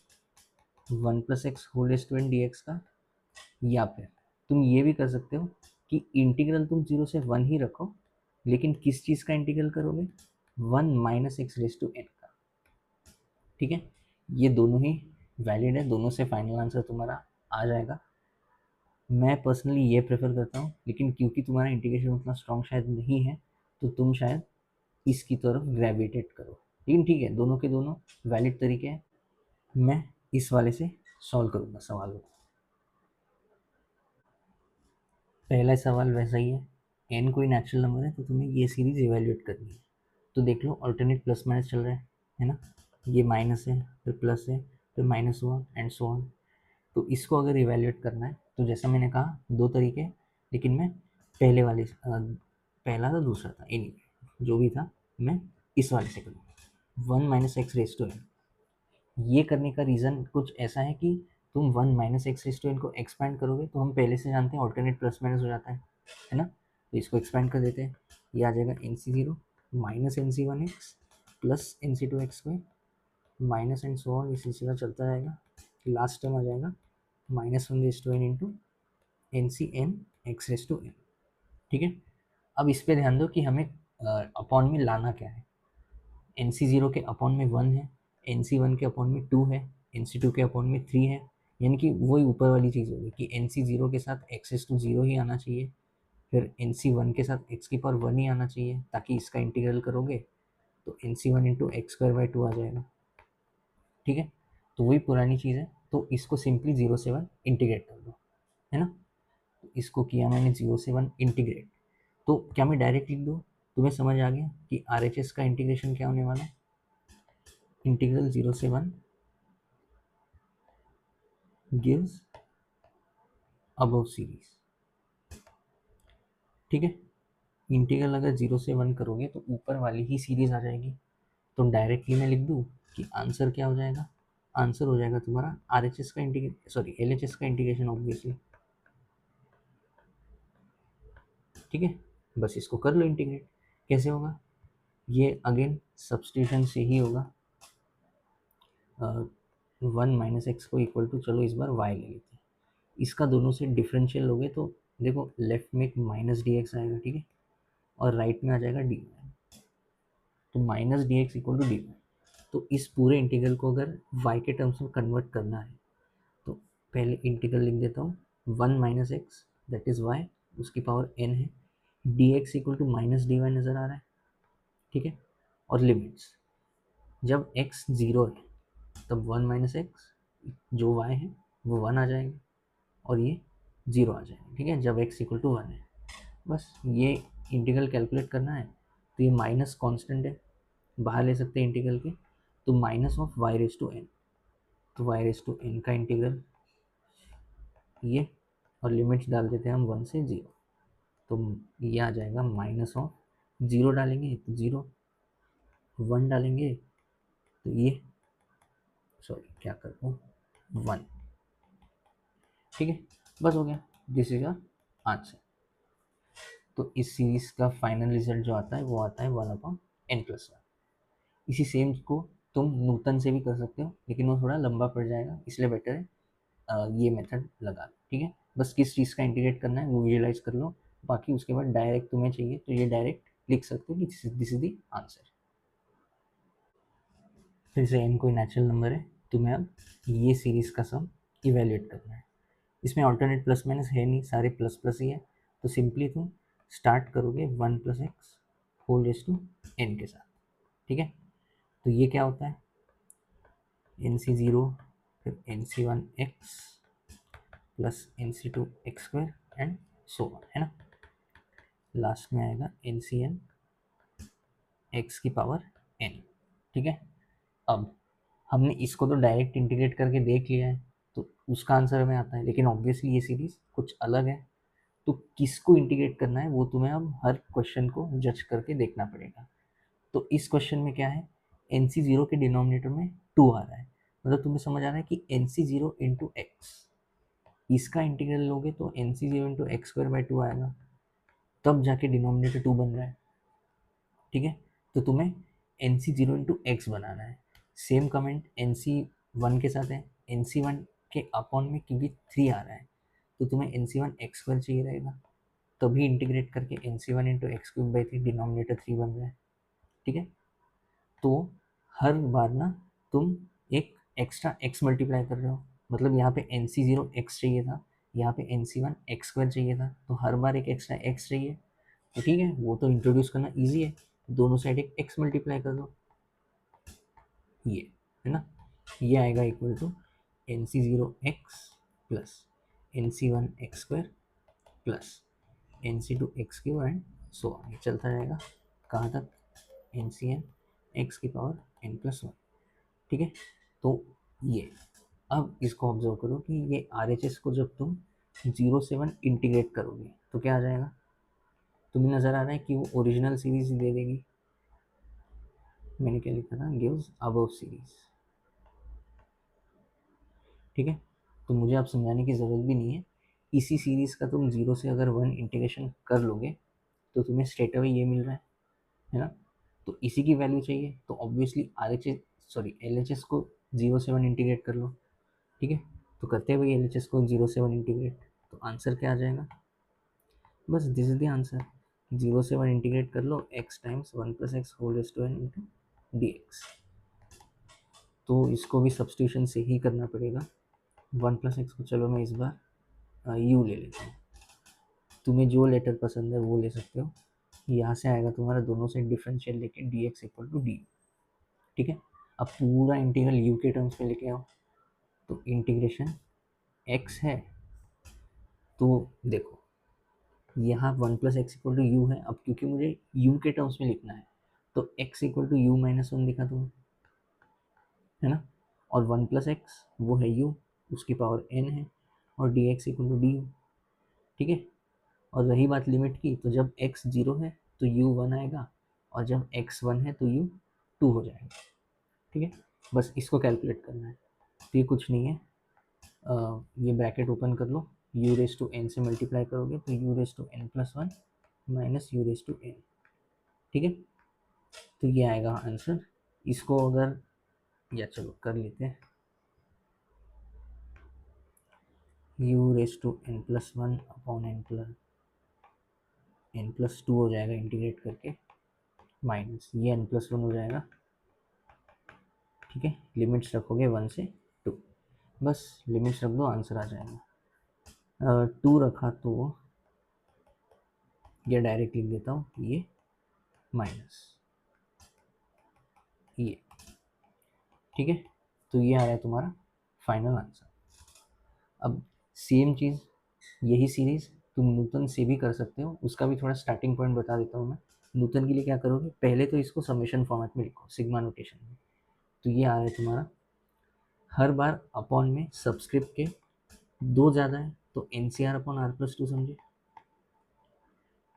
[SPEAKER 1] 1+x whole raise to n dx का, या फिर तुम ये भी कर सकते हो कि इंटीग्रल तुम 0 से 1 ही रखो, लेकिन किस चीज़ का इंटीग्रल करोगे, 1 - x रेज़ टू n का, ठीक है। ये दोनों ही वैलिड है, दोनों से फाइनल आंसर तुम्हारा आ जाएगा। मैं पर्सनली ये प्रेफर करता हूँ, लेकिन क्योंकि तुम्हारा इंटीग्रेशन उतना स्ट्रॉन्ग शायद नहीं है तो तुम शायद इसकी तरफ ग्रेविटेट करो, लेकिन ठीक है, दोनों के दोनों वैलिड तरीके हैं। मैं इस वाले से सॉल्व करूँगा सवाल को। पहला सवाल वैसा ही है, एन कोई नेचुरल नंबर है तो तुम्हें ये सीरीज इवेल्युएट करनी है। तो देख लो ऑल्टरनेट प्लस माइनस चल रहा है ना, ये माइनस है फिर प्लस है फिर माइनस हुआ एंड सो ऑन। तो इसको अगर इवेल्युएट करना है तो जैसा मैंने कहा दो तरीके हैं, लेकिन मैं पहले वाले पहला था दूसरा था एनी जो भी था, मैं इस वाले से करूँगा 1 - x रेज़ टू n। ये करने का रीज़न कुछ ऐसा है कि तुम 1 - x रेज़ टू n को एक्सपैंड करोगे तो हम पहले से जानते हैं ऑल्टरनेट प्लस माइनस हो जाता है ना, तो इसको एक्सपैंड कर देते हैं, ये आ जाएगा NC0 -NC1x plus NC2x² minus and so on, ये सिलसिला चलता रहेगा, लास्ट टर्म आ जाएगा -1 raise to n into NC(n)x raise to n, ठीक है। अब इस पे ध्यान दो कि हमें अपॉन में लाना क्या है। NC0 के अपॉन में 1 है, NC1 के अपॉन में 2 है, NC2 के अपॉन में 3 है, यानी कि वही ऊपर वाली चीज़ होगी कि NC0 के साथ x⁻0 ही आना चाहिए, फिर NC1 के साथ x⁻1 ही आना चाहिए, ताकि इसका इंटीग्रल करोगे तो NC1 इंटू x²/2 आ जाएगा, ठीक है। तो वही पुरानी चीज़ है, तो इसको सिंपली 0 से 1 इंटीग्रेट कर दो, है ना। तो इसको किया मैंने 0 से 1 इंटीग्रेट, तो क्या मैं डायरेक्ट लिख दूँ, तुम्हें समझ आ गया कि RHS का इंटीग्रेशन क्या होने वाला है, इंटीग्रल 0 से 1 गिव्स अबव सीरीज, ठीक है। इंटीग्रल अगर 0 से 1 करोगे तो ऊपर वाली ही सीरीज आ जाएगी, तो डायरेक्टली मैं लिख दूँ कि आंसर क्या हो जाएगा, आंसर हो जाएगा तुम्हारा RHS का इंटीग्रेशन, सॉरी LHS का इंटीग्रेशन ऑब्वियसली, ठीक है। बस इसको कर लो इंटीग्रेट, कैसे होगा, ये अगेन सब्सटीट्यूशन से ही होगा, 1 - x को इक्वल टू, चलो इस बार y ले लेते हैं, इसका दोनों से डिफरेंशियल लोगे तो देखो लेफ्ट में एक -dx आएगा, ठीक है, और राइट में आ जाएगा dy, तो -dx इक्वल टू dy। तो इस पूरे इंटीग्रल को अगर y के टर्म्स में कन्वर्ट करना है तो पहले इंटीग्रल लिख देता हूँ 1 - x दैट इज़ y, उसकी पावर n है, dx इक्वल टू -dy नज़र आ रहा है, ठीक है। और लिमिट्स, जब x 0 है तब 1 - x जो y है वो 1 आ जाएगा और ये 0 आ जाएगा, ठीक है, जब x इक्वल टू 1 है। बस ये इंटीग्रल कैलकुलेट करना है, तो ये माइनस कांस्टेंट है, बाहर ले सकते हैं इंटीग्रल के, तो -y⁻n, तो y⁻n का इंटीग्रल ये, और लिमिट्स डाल देते हैं हम 1 से 0, तो ये आ जाएगा -0 डालेंगे तो 0, 1 डालेंगे तो ये, सॉरी क्या कर दूँ 1, ठीक है, बस हो गया, दिस इज अ आंसर। तो इस सीरीज का फाइनल रिजल्ट जो आता है वो आता है 1/n+1। इसी सेम को तुम नूतन से भी कर सकते हो, लेकिन वो थोड़ा लंबा पड़ जाएगा, इसलिए बेटर है ये मेथड लगा लो, ठीक है। बस किस चीज़ का इंटीग्रेट करना है वो विजुलाइज कर लो, बाकी उसके बाद डायरेक्ट तुम्हें चाहिए तो ये डायरेक्ट लिख सकते हो कि दिस इज द आंसर। फिर से n कोई नेचुरल नंबर है, तुम्हें अब ये सीरीज का सम इवेल्युएट करना है। इसमें ऑल्टरनेट प्लस माइनस है नहीं, सारे प्लस प्लस ही है, तो सिंपली तुम स्टार्ट करोगे 1+x whole raise to n के साथ, ठीक है। तो ये क्या होता है, NC0 फिर NC1x plus NC2x² and so on, है ना। लास्ट में आएगा NCn x की पावर n, ठीक है। अब हमने इसको तो डायरेक्ट इंटीग्रेट करके देख लिया है, तो उसका आंसर हमें आता है, लेकिन ऑब्वियसली ये सीरीज कुछ अलग है, तो किसको इंटीग्रेट करना है वो तुम्हें अब हर क्वेश्चन को जज करके देखना पड़ेगा। तो इस क्वेश्चन में क्या है, NC0 के डिनोमिनेटर में 2 आ रहा है, मतलब तुम्हें समझ आ रहा है कि NC0 इंटू एक्स, इसका इंटीग्रल लोगे तो NC0 इंटू x² 2 आएगा, तब जाके डिनोमिनेटर 2 बन रहा है, ठीक है। तो तुम्हें NC0 इंटू एक्स बनाना है। सेम कमेंट NC1 के साथ है, NC1 के अपॉन में क्योंकि 3 आ रहा है, तो तुम्हें NC1x² चाहिए रहेगा, तभी इंटीग्रेट करके NC1 इंटू x³ 3 डिनोमिनेटर 3 बन रहा है, ठीक है। तो हर बार ना तुम एक एक्स्ट्रा x मल्टीप्लाई कर रहे हो, मतलब यहाँ पे NC0 x चाहिए था, यहाँ पे NC1 x² चाहिए था, तो हर बार एक एक्स्ट्रा x चाहिए, तो ठीक है, वो तो इंट्रोड्यूस करना इजी है, दोनों साइड एक x मल्टीप्लाई कर दो, ये है ना, ये आएगा equal to NC0x plus NC1x² plus NC2x³ and so on, ये चलता रहेगा कहाँ तक, NCn x की पावर n+1, ठीक है। तो ये अब इसको ऑब्जर्व करो कि ये RHS को जब तुम 0 से 1 इंटीग्रेट करोगे तो क्या आ जाएगा, तुम्हें नज़र आ रहा है कि वो ओरिजिनल सीरीज दे देगी, मैंने क्या लिखा था, गिव्स अबव सीरीज, ठीक है। तो मुझे आप समझाने की ज़रूरत भी नहीं है, इसी सीरीज़ का तुम 0 से अगर 1 इंटीग्रेशन कर लोगे तो तुम्हें स्ट्रेट अवे ये मिल रहा है ना। तो इसी की वैल्यू चाहिए, तो ऑब्वियसली LHS को 0 से 1 इंटीग्रेट कर लो, ठीक है। तो करते हुए LHS को 0 से 1 इंटीग्रेट, तो आंसर क्या आ जाएगा, बस दिस इज द आंसर, 0 से 1 इंटीग्रेट कर लो x times 1+x whole raise to n into dx। तो इसको भी सब्सटीट्यूशन से ही करना पड़ेगा, 1+x को चलो मैं इस बार u ले लेता हूँ, तुम्हें जो लेटर पसंद है वो ले सकते हो, यहाँ से आएगा तुम्हारा दोनों से डिफरेंशियल लेके dx इक्वल टू डी, ठीक है। अब पूरा इंटीग्रल u के टर्म्स में लेके आओ, तो इंटीग्रेशन x है, तो देखो यहाँ 1+x इक्वल टू यू है, अब क्योंकि मुझे u के टर्म्स में लिखना है तो x इक्वल टू u-1 लिखा तुम्हें, है ना, और 1+x वो है u, उसकी पावर n है, और dx इक्वल टू डी, ठीक है। और रही बात लिमिट की, तो जब x 0 है तो u 1 आएगा, और जब x 1 है तो u 2 हो जाएगा, ठीक है। बस इसको कैलकुलेट करना है, तो ये कुछ नहीं है, ये ब्रैकेट ओपन कर लो, u रेज टू n से मल्टीप्लाई करोगे तो u raise to n+1 minus u raise to n, ठीक है। तो ये आएगा आंसर, इसको अगर, या चलो कर लेते हैं, u raise to n+1 upon n+2 हो जाएगा इंटीग्रेट करके, माइनस ये n+1 हो जाएगा, ठीक है। लिमिट्स रखोगे 1 से 2, बस लिमिट्स रख दो, आंसर आ जाएगा। 2 रखा तो ये डायरेक्ट लिख देता हूँ, ये माइनस ये, ठीक है। तो ये आ रहा है तुम्हारा फाइनल आंसर। अब सेम चीज़, यही सीरीज़ तुम नूतन से भी कर सकते हो, उसका भी थोड़ा स्टार्टिंग पॉइंट बता देता हूँ मैं। नूतन के लिए क्या करोगे, पहले तो इसको समेशन फॉर्मेट में लिखो, सिग्मा नोटेशन में। तो ये आ रहा है तुम्हारा, हर बार अपॉन में सबस्क्रिप्ट के 2 ज़्यादा है तो NCR/R+2 समझे,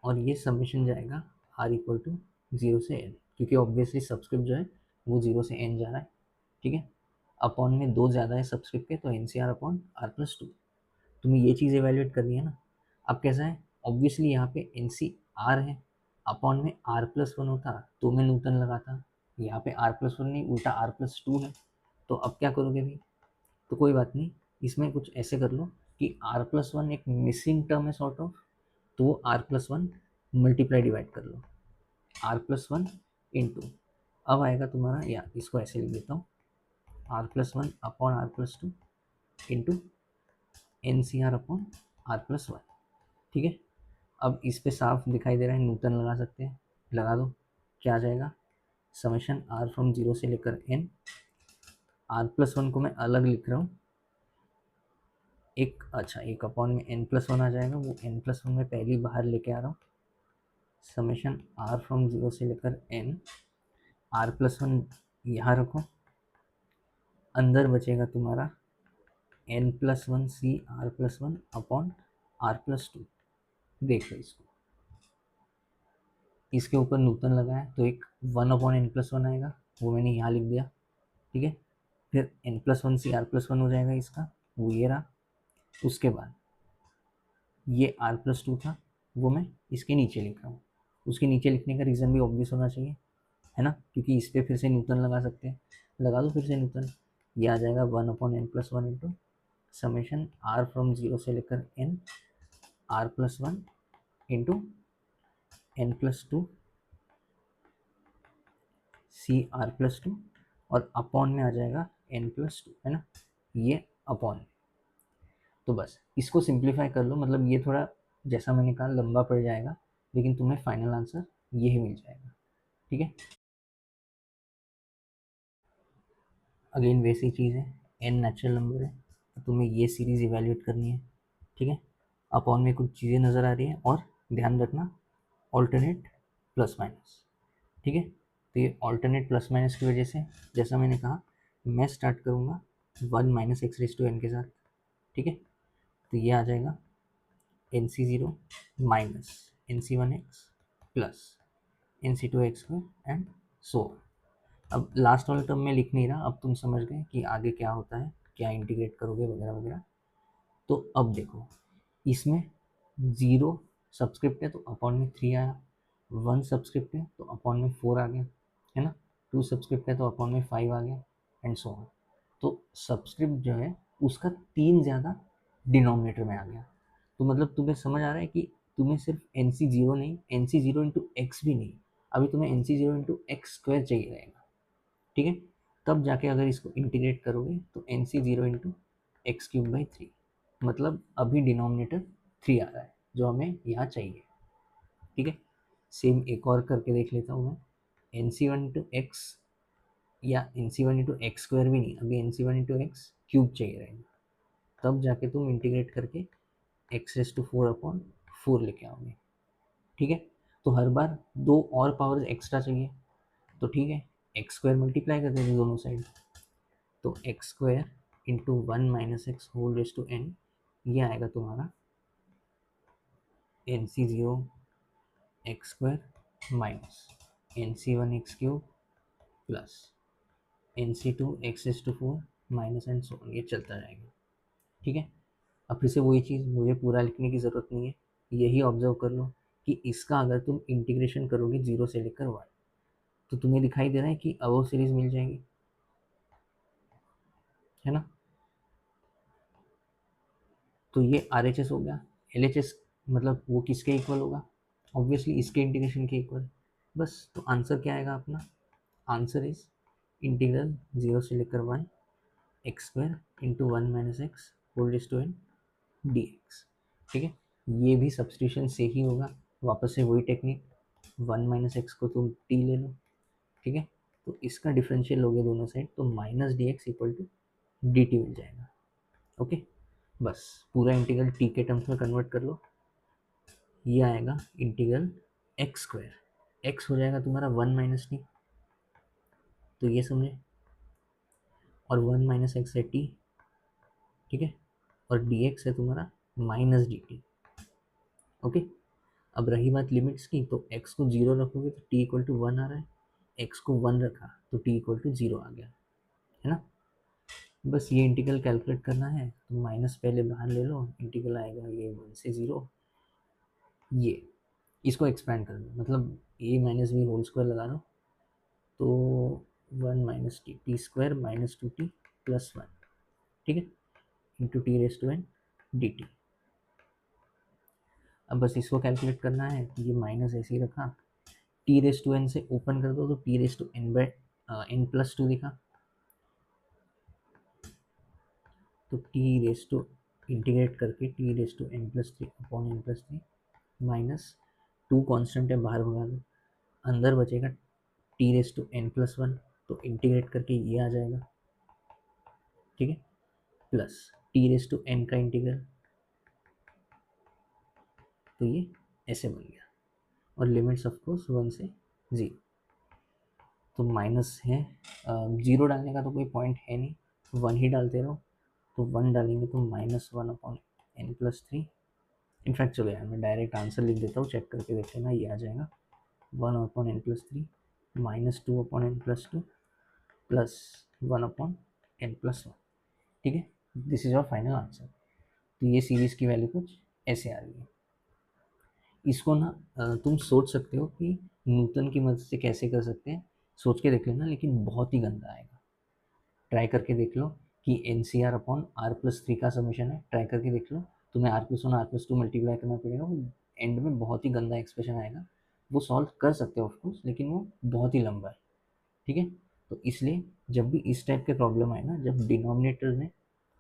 [SPEAKER 1] और ये समेशन जाएगा R इक्वल टू 0 से n, क्योंकि ऑब्वियसली सबस्क्रिप्ट जो है वो 0 से n जा रहा है, ठीक है। अपॉन में 2 ज़्यादा है सब्सक्रिप्ट के, तो N C r upon r plus 2। तुम्हें ये चीज़ इवेल्युएट करनी है ना। अब कैसा है, ऑब्वियसली यहाँ पे एन सी आर है, अपॉन में आर प्लस 1 होता तो मैं न्यूटन लगाता, यहाँ पे आर प्लस 1 नहीं उल्टा आर प्लस 2 है। तो अब क्या करोगे भाई, तो कोई बात नहीं, इसमें कुछ ऐसे कर लो कि आर प्लस 1 एक मिसिंग टर्म है सॉर्ट ऑफ, तो वो आर प्लस 1 मल्टीप्लाई डिवाइड कर लो, आर प्लस 1 इंटू, अब आएगा तुम्हारा, या इसको ऐसे लिख देता हूँ, r plus 1 upon r plus 2 into N C r upon r plus 1। ठीक है, अब इस पे साफ दिखाई दे रहा है, न्यूटन लगा सकते हैं, लगा दो। क्या आ जाएगा, समेशन आर फ्रॉम 0 से लेकर एन, आर प्लस 1 को मैं अलग लिख रहा हूँ, एक अच्छा एक अपॉन में एन प्लस 1 आ जाएगा, वो एन प्लस 1 में पहली बाहर लेके आ रहा हूँ, समेशन आर फ्रॉम 0 से लेकर एन, आर प्लस 1 यहाँ रखो, अंदर बचेगा तुम्हारा n plus 1 C r plus 1 upon r plus 2। देख लो इसको, इसके ऊपर न्यूटन लगाया तो एक 1 अपॉन एन प्लस 1 आएगा, वो मैंने यहाँ लिख दिया। ठीक है, फिर n plus 1 C r plus 1 हो जाएगा इसका, वो ये रहा। उसके बाद ये आर प्लस 2 था, वो मैं इसके नीचे लिख रहा हूँ। उसके नीचे लिखने का रीज़न भी ऑब्वियस होना चाहिए, है ना, क्योंकि इस पर फिर से न्यूटन लगा सकते हैं, लगा दो फिर से न्यूटन। ये आ जाएगा 1 upon n plus 1 into summation r from 0 से लेकर n, r plus 1 into n plus 2 C r plus 2, और अपॉन में आ जाएगा एन प्लस 2, है ना, ये अपॉन। तो बस इसको सिंप्लीफाई कर लो, मतलब ये थोड़ा जैसा मैंने कहा लंबा पड़ जाएगा, लेकिन तुम्हें फाइनल आंसर यही मिल जाएगा। ठीक है, अगेन वैसी चीज़ है, एन नेचुरल नंबर है, तो तुम्हें ये सीरीज़ इवेल्युएट करनी है। ठीक है, अपॉन में कुछ चीज़ें नज़र आ रही हैं, और ध्यान रखना ऑल्टरनेट प्लस माइनस। ठीक है, तो ये ऑल्टरनेट प्लस माइनस की वजह से, जैसा मैंने कहा, मैं स्टार्ट करूँगा 1 minus x raise to n के साथ। ठीक है, तो ये आ जाएगा n C zero minus n C 1 x plus n C 2 x square and so. अब लास्ट वाला टर्म में लिख नहीं रहा, अब तुम समझ गए कि आगे क्या होता है, क्या इंटीग्रेट करोगे वगैरह वगैरह। तो अब देखो, इसमें 0 सब्सक्रिप्ट है तो अपॉन में 3 आया, 1 सब्सक्रिप्ट है तो अपॉन में 4 आ गया, है ना, 2 सब्सक्रिप्ट है तो अपॉन में 5 आ गया, एंड सो ऑन। तो सब्सक्रिप्ट जो है उसका 3 ज़्यादा डिनोमिनेटर में आ गया। तो मतलब तुम्हें समझ आ रहा है कि तुम्हें सिर्फ एन सी जीरो नहीं, n C zero into x भी नहीं, अभी तुम्हें n C zero into x square चाहिए रहेगा। ठीक है, तब जाके अगर इसको इंटीग्रेट करोगे तो N C zero into x cube by 3, मतलब अभी डिनोमिनेटर 3 आ रहा है जो हमें यहाँ चाहिए। ठीक है, सेम एक और करके देख लेता हूँ मैं, n C one into x, या n C one into x square भी नहीं, अभी n C one into x cube चाहिए रहेगा, तब जाके तुम इंटीग्रेट करके एक्स रेस टू 4 अपॉन 4 लेके आओगे। ठीक है, तो हर बार 2 और पावर्स एक्स्ट्रा चाहिए, तो ठीक है, एक्स स्क्वायर मल्टीप्लाई कर देंगे दोनों साइड, तो x square into 1 minus x whole raise to n, ये आएगा तुम्हारा n C zero x square minus n C 1 x cube plus n C 2 x raise to 4 minus and so, ये चलता जाएगा। ठीक है, अब फिर से वही चीज़, मुझे पूरा लिखने की ज़रूरत नहीं है, यही ऑब्जर्व कर लो कि इसका अगर तुम इंटीग्रेशन करोगे 0 से लेकर 1, तो तुम्हें दिखाई दे रहा है कि अबव सीरीज मिल जाएगी, है ना। तो ये आर एच एस हो गया, एल एच एस मतलब वो किसके इक्वल होगा, ऑब्वियसली इसके इंटीग्रेशन के इक्वल। बस, तो आंसर क्या आएगा अपना, आंसर इज इंटीग्रल 0 से लेकर 1 x square into 1 minus x whole raise to n d x. ठीक है, ये भी सब्सटीट्यूशन से ही होगा, वापस से वही टेक्निक, 1 माइनस एक्स को तुम टी ले लो। ठीक है, तो इसका डिफरेंशियल लोगे दोनों साइड, तो minus d x equal to d t मिल जाएगा। ओके, बस पूरा इंटीग्रल टी के टर्म्स में कन्वर्ट कर लो, ये आएगा इंटीग्रल एक्स स्क्वायर, एक्स हो जाएगा तुम्हारा 1 माइनस टी, तो ये समझे, और 1 माइनस एक्स है टी। ठीक है, और डी एक्स है तुम्हारा माइनस डी टी। ओके, अब रही बात लिमिट्स की, तो x को 0 रखोगे तो t इक्वल टू 1 आ रहा है, x को 1 रखा तो t इक्वल टू 0 आ गया, है ना। बस ये इंटीग्रल कैलकुलेट करना है, तो माइनस पहले बाहर ले लो, इंटीग्रल आएगा ये 1 से 0, ये इसको एक्सपेंड कर दो, मतलब a minus b whole square लगा लो, तो 1 minus t, t square minus 2t plus 1, ठीक है, into t raise to n d t. अब बस इसको कैलकुलेट करना है, तो ये माइनस ऐसे ही रखा, टी रेस टू एन से ओपन कर दो तो t raise to n by n plus two दिखा, तो टी रेस टू इंटीग्रेट करके t raise to n plus three upon n plus three minus two constant है बाहर भगा दो, अंदर बचेगा t raise to n plus one, तो इंटीग्रेट करके ये आ जाएगा, ठीक है, plus t raise to n का इंटीग्रल, तो ये ऐसे बन गया, और लिमिट्स ऑफ कोर्स 1 से 0, तो माइनस है, जीरो डालने का तो कोई पॉइंट है नहीं, 1 ही डालते रहो, तो 1 डालेंगे तो minus 1 upon n plus three, in fact चलो यार मैं डायरेक्ट आंसर लिख देता हूँ, चेक करके देख लेना, ये आ जाएगा 1 upon n plus three minus 2 upon n plus two plus 1 upon n plus one, ठीक है, this is our final answer. तो ये सीरीज़ की वैल्यू कुछ ऐसे आ रही है। इसको ना तुम सोच सकते हो कि न्यूटन की मदद से कैसे कर सकते हैं, सोच के देख लेना, लेकिन बहुत ही गंदा आएगा। ट्राई करके देख लो कि N C r upon r plus three का समीशन है, ट्राई करके देख लो, तुम्हें r plus one r plus two multiply करना पड़ेगा, वो एंड में बहुत ही गंदा एक्सप्रेशन आएगा। वो सॉल्व कर सकते हो ऑफकोर्स, लेकिन वो बहुत ही लंबा है, ठीक है। तो इसलिए जब भी इस टाइप के प्रॉब्लम आए ना, जब डिनोमिनेटर में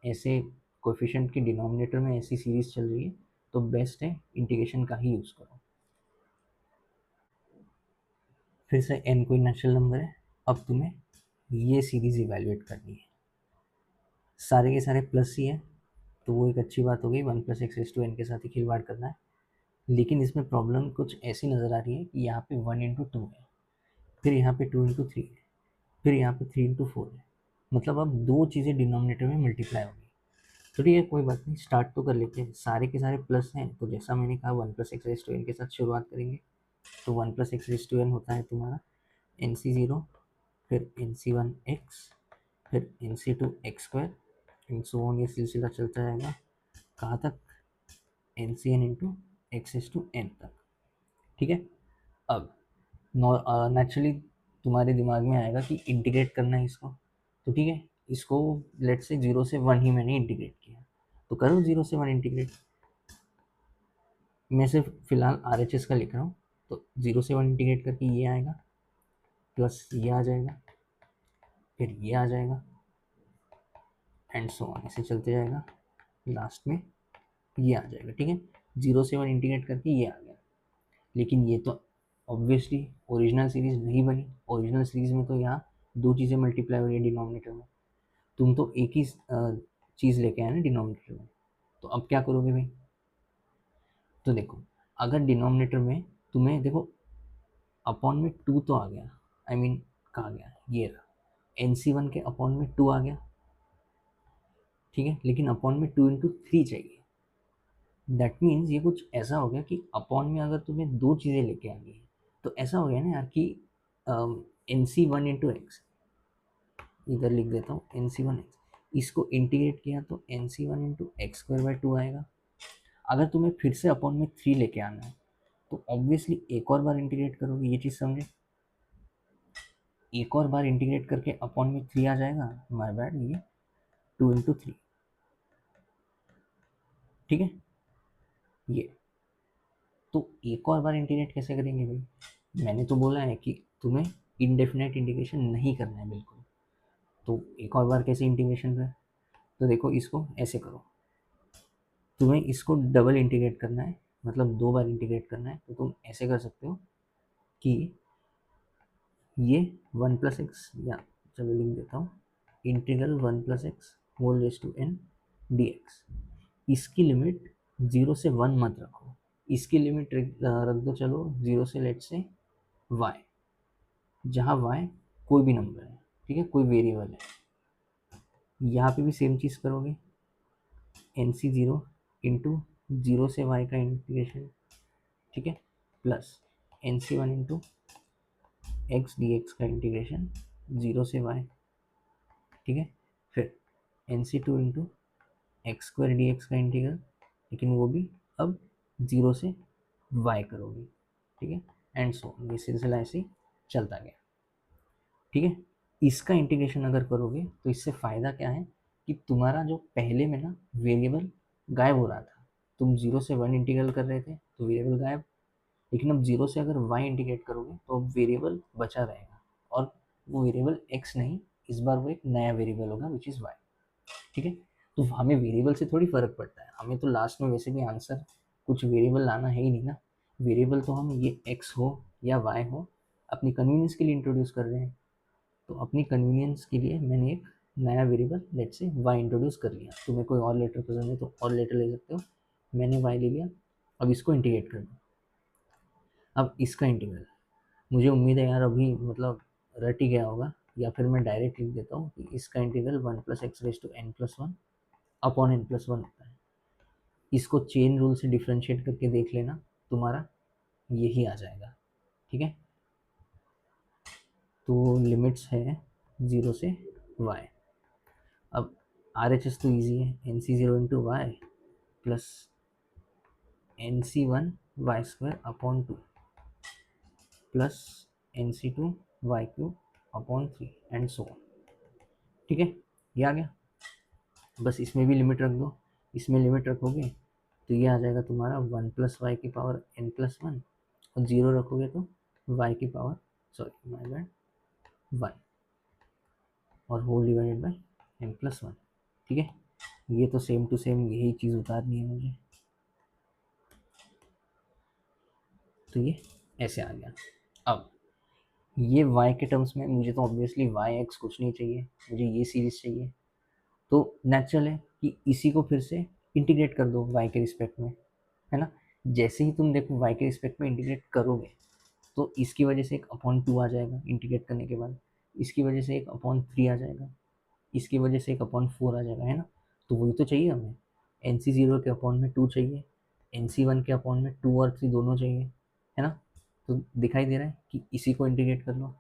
[SPEAKER 1] ऐसे कोएफिशिएंट की डिनोमिनेटर में ऐसी सीरीज चल रही है, तो बेस्ट है इंटीग्रेशन का ही यूज़ करो। फिर से एन कोई नेचुरल नंबर है, अब तुम्हें ये सीरीज इवेल्युएट करनी है, सारे के सारे प्लस ही है, तो वो एक अच्छी बात हो गई, 1 plus x raise to n के साथ ही खिलवाड़ करना है। लेकिन इसमें प्रॉब्लम कुछ ऐसी नज़र आ रही है कि यहाँ पे 1 इंटू 2 है, फिर यहाँ पे 2 इंटू 3 है, फिर यहाँ पे 3 इंटू 4 है, मतलब अब दो चीज़ें डिनोमिनेटर में मल्टीप्लाई होगी। तो ठीक है, कोई बात नहीं, स्टार्ट तो कर लेते हैं, सारे के सारे प्लस हैं, तो जैसा मैंने कहा 1 plus x raise to n के साथ शुरुआत करेंगे। तो 1 plus x raise to n होता है तुम्हारा एन सी ज़ीरो, फिर एन सी वन एक्स, फिर n C two x square, and so on, ये सिलसिला चलता रहेगा कहाँ तक, n C n into x s to n तक, ठीक है। अब नेचुरली तुम्हारे दिमाग में आएगा कि इंटीग्रेट करना है इसको, तो ठीक है, इसको लेट से 0 से 1 ही मैंने इंटीग्रेट किया, तो करो 0 से 1 इंटीग्रेट। मैं सिर्फ फिलहाल आर एच एस का लिख रहा हूँ, तो 0 से 1 इंटीग्रेट करके ये आएगा, प्लस ये आ जाएगा, फिर ये आ जाएगा, एंड सो ऑन, ऐसे चलते जाएगा, लास्ट में ये आ जाएगा, ठीक है। 0 से 1 इंटीग्रेट करके ये आ गया, लेकिन ये तो ऑब्वियसली ओरिजिनल सीरीज नहीं बनी, ओरिजिनल सीरीज में तो यहाँ दो चीज़ें मल्टीप्लाई हो रही है डिनोमिनेटर में, तुम तो एक ही चीज़ लेके आए ना डिनोमिनेटर में, तो अब क्या करोगे भाई। तो देखो, अगर डिनोमिनेटर में तुम्हें देखो अपॉन में 2 तो आ गया, आई मीन कहाँ गया, ये रहा, एन सी वन के अपॉन में 2 आ गया, ठीक है, लेकिन अपॉन में 2 इंटू 3 चाहिए। दैट मीन्स ये कुछ ऐसा हो गया कि अपॉन में अगर तुम्हें दो चीज़ें लेके आ गई, तो ऐसा हो गया ना यार कि N C one into x, इधर लिख देता हूँ एन सी वन एक्स, इसको इंटीग्रेट किया तो N C one into x square by two आएगा। अगर तुम्हें फिर से अपॉन में 3 लेके आना है, तो ऑब्वियसली एक और बार इंटीग्रेट करोगे, ये चीज़ समझे, एक और बार इंटीग्रेट करके अपॉन में 3 आ जाएगा, माय बैड, ये 2 इंटू 3, ठीक है। ये तो एक और बार इंटीग्रेट कैसे करेंगे भाई, मैंने तो बोला है कि तुम्हें इनडेफिनेट इंटीग्रेशन नहीं करना है बिल्कुल, तो एक और बार कैसे इंटीग्रेशन कर, तो देखो इसको ऐसे करो, तुम्हें इसको डबल इंटीग्रेट करना है, मतलब दो बार इंटीग्रेट करना है, तो तुम ऐसे कर सकते हो कि ये 1 प्लस एक्स, या चलो लिख देता हूँ, integral 1 plus x whole raise to n d x, इसकी लिमिट 0 से 1 मत रखो, इसकी लिमिट रख दो चलो 0 से लेट से वाई, जहाँ वाई कोई भी नंबर है, ठीक है, कोई वेरिएबल है। यहाँ पे भी सेम चीज़ करोगे, एन सी ज़ीरो इंटू 0 से वाई का इंटीग्रेशन, ठीक है, plus n C one into x d x का इंटीग्रेशन 0 से वाई, ठीक है। फिर n C two into x square d x का इंटीग्रल, लेकिन वो भी अब 0 से y करोगे, ठीक है, एंड सो ये सिलसिला ऐसे ही चलता गया, ठीक है। इसका इंटीग्रेशन अगर करोगे तो इससे फ़ायदा क्या है कि तुम्हारा जो पहले में ना वेरिएबल गायब हो रहा था, तुम 0 से 1 इंटीग्रल कर रहे थे तो वेरिएबल गायब, लेकिन अब 0 से अगर y इंटीग्रेट करोगे तो अब वेरिएबल बचा रहेगा, और वो वेरिएबल x नहीं, इस बार वो एक नया वेरिएबल होगा विच इज़ y, ठीक है। तो हमें वेरिएबल से थोड़ी फ़र्क पड़ता है, हमें तो लास्ट में वैसे भी आंसर कुछ वेरिएबल लाना है ही नहीं ना, वेरिएबल तो हम ये x हो या y हो अपनी कन्वीनियंस के लिए इंट्रोड्यूस कर रहे हैं, तो अपनी कन्वीनियंस के लिए मैंने एक नया वेरिएबल लेट से y इंट्रोड्यूस कर लिया, तुम्हें कोई और लेटर पसंद है तो और लेटर ले सकते हो, मैंने y ले लिया। अब इसको इंटीग्रेट कर दो, अब इसका इंटीग्रल मुझे उम्मीद है यार अभी मतलब रट ही गया होगा, या फिर मैं डायरेक्ट लिख देता हूँ कि इसका integral 1 plus x raise to n plus one upon n plus one होता है। इसको चेन रूल से डिफ्रेंशिएट करके देख लेना, तुम्हारा यही आ जाएगा, ठीक है। तो लिमिट्स है 0 से y। अब आर एच एस तो ईजी है, N C zero into y plus n C one y square upon two plus n C two y cube upon 3 and so, ठीक है, ये आ गया। बस इसमें भी लिमिट रख दो, इसमें लिमिट रखोगे तो ये आ जाएगा तुम्हारा 1 प्लस वाई की पावर एन प्लस वन, और 0 रखोगे तो वाई की पावर, सॉरी माई बैड, 1 और whole divided by n plus one, ठीक है। ये तो सेम टू सेम यही चीज़ उतारनी है मुझे, तो ये ऐसे आ गया। अब ये y के टर्म्स में मुझे तो ऑब्वियसली वाई एक्स कुछ नहीं चाहिए, मुझे ये सीरीज चाहिए, तो नेचुरल है कि इसी को फिर से इंटीग्रेट कर दो y के रिस्पेक्ट में, है ना। जैसे ही तुम देखो y के रिस्पेक्ट में इंटीग्रेट करोगे तो इसकी वजह से एक अपॉन टू आ जाएगा इंटीग्रेट करने के बाद, इसकी वजह से एक अपॉन थ्री आ जाएगा, इसकी वजह से एक अपॉन फोर आ जाएगा, है ना। तो वही तो चाहिए हमें, एन सी ज़ीरो के अपॉन में टू चाहिए, एन सी वन के अपॉन में टू और थ्री दोनों चाहिए, है ना। तो दिखाई दे रहा है कि इसी को इंटीग्रेट कर लो,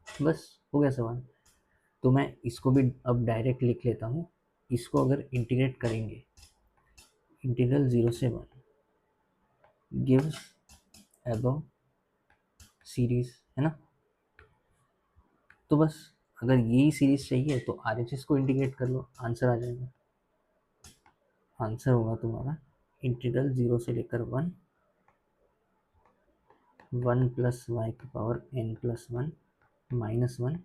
[SPEAKER 1] बस हो गया सवाल। तो मैं इसको भी अब डायरेक्ट लिख लेता हूँ, इसको अगर इंटीग्रेट करेंगे, इंटीग्रल 0 से 1 गिव्स अबव सीरीज, है ना। तो बस अगर यही सीरीज चाहिए तो आर एच एस को इंटीग्रेट कर लो, आंसर आ जाएगा। आंसर होगा तुम्हारा इंटीग्रल 0 से लेकर 1 प्लस वाई की power n plus one minus one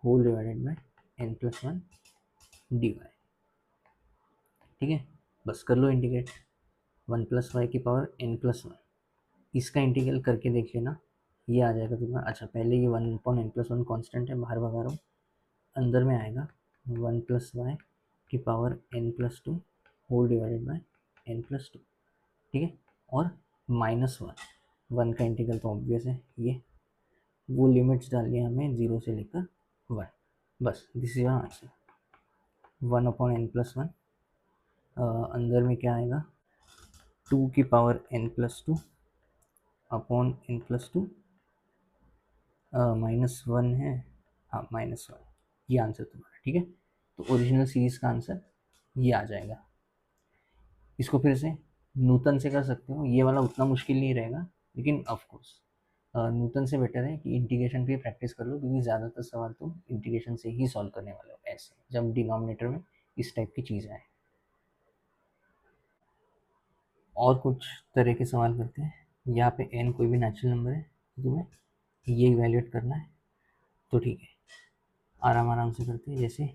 [SPEAKER 1] whole divided by n plus one d y, ठीक है। बस कर लो इंटीग्रेट, 1 प्लस वाई की पावर एन प्लस वन, इसका इंटीग्रल करके देख लेना, ये आ जाएगा तुम्हारा। अच्छा पहले ये 1 upon n plus one constant है, बाहर भगा रहा हूँ, अंदर में आएगा 1 प्लस वाई की power n plus two whole divided by n plus two, ठीक है, और माइनस वन, वन का इंटीग्रल तो ऑब्वियस है, ये वो लिमिट्स डालनी है हमें 0 से लेकर 1, बस this is answer. 1 upon n plus one, अंदर में क्या आएगा 2 की power n plus two upon n plus two minus one है, हाँ माइनस वन, ये आंसर तुम्हारा, ठीक है। तो ओरिजिनल सीरीज का आंसर ये आ जाएगा। इसको फिर से नूतन से कर सकते हो, ये वाला उतना मुश्किल नहीं रहेगा, लेकिन ऑफ कोर्स नूतन से बेटर है कि इंटीग्रेशन पे प्रैक्टिस कर लो, क्योंकि ज़्यादातर सवाल तुम इंटीग्रेशन से ही सॉल्व करने वाले हो, ऐसे जब डिनोमिनेटर में इस टाइप की चीज़ आए। और कुछ तरह के सवाल करते हैं, यहाँ पे n कोई भी नेचुरल नंबर है तो तुम्हें ये इवेल्यूएट करना है, तो ठीक है आराम आराम से करते हैं। जैसे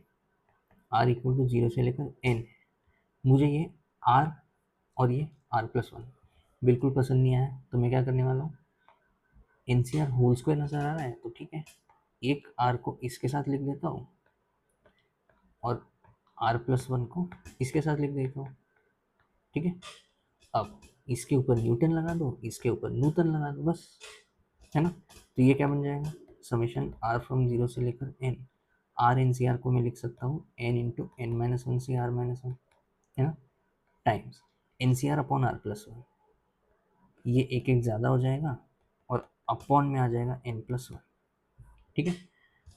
[SPEAKER 1] r इक्वल टू 0 से लेकर n है, मुझे ये r और ये r प्लस वन बिल्कुल पसंद नहीं आया, तो मैं क्या करने वाला हूँ, n C r whole square नज़र आ रहा है तो ठीक है, एक r को इसके साथ लिख देता हूँ और r प्लस वन को इसके साथ लिख देता हूँ, ठीक है। अब इसके ऊपर न्यूटन लगा दो, इसके ऊपर न्यूटन लगा दो, बस, है ना। तो ये क्या बन जाएगा, समेशन r फ्रॉम 0 से लेकर n, r N C r को मैं लिख सकता हूँ n into n minus one से r माइनस वन, है ना, times N C r upon r plus one, ये एक एक ज़्यादा हो जाएगा और अपॉन में आ जाएगा n प्लस वन, ठीक है।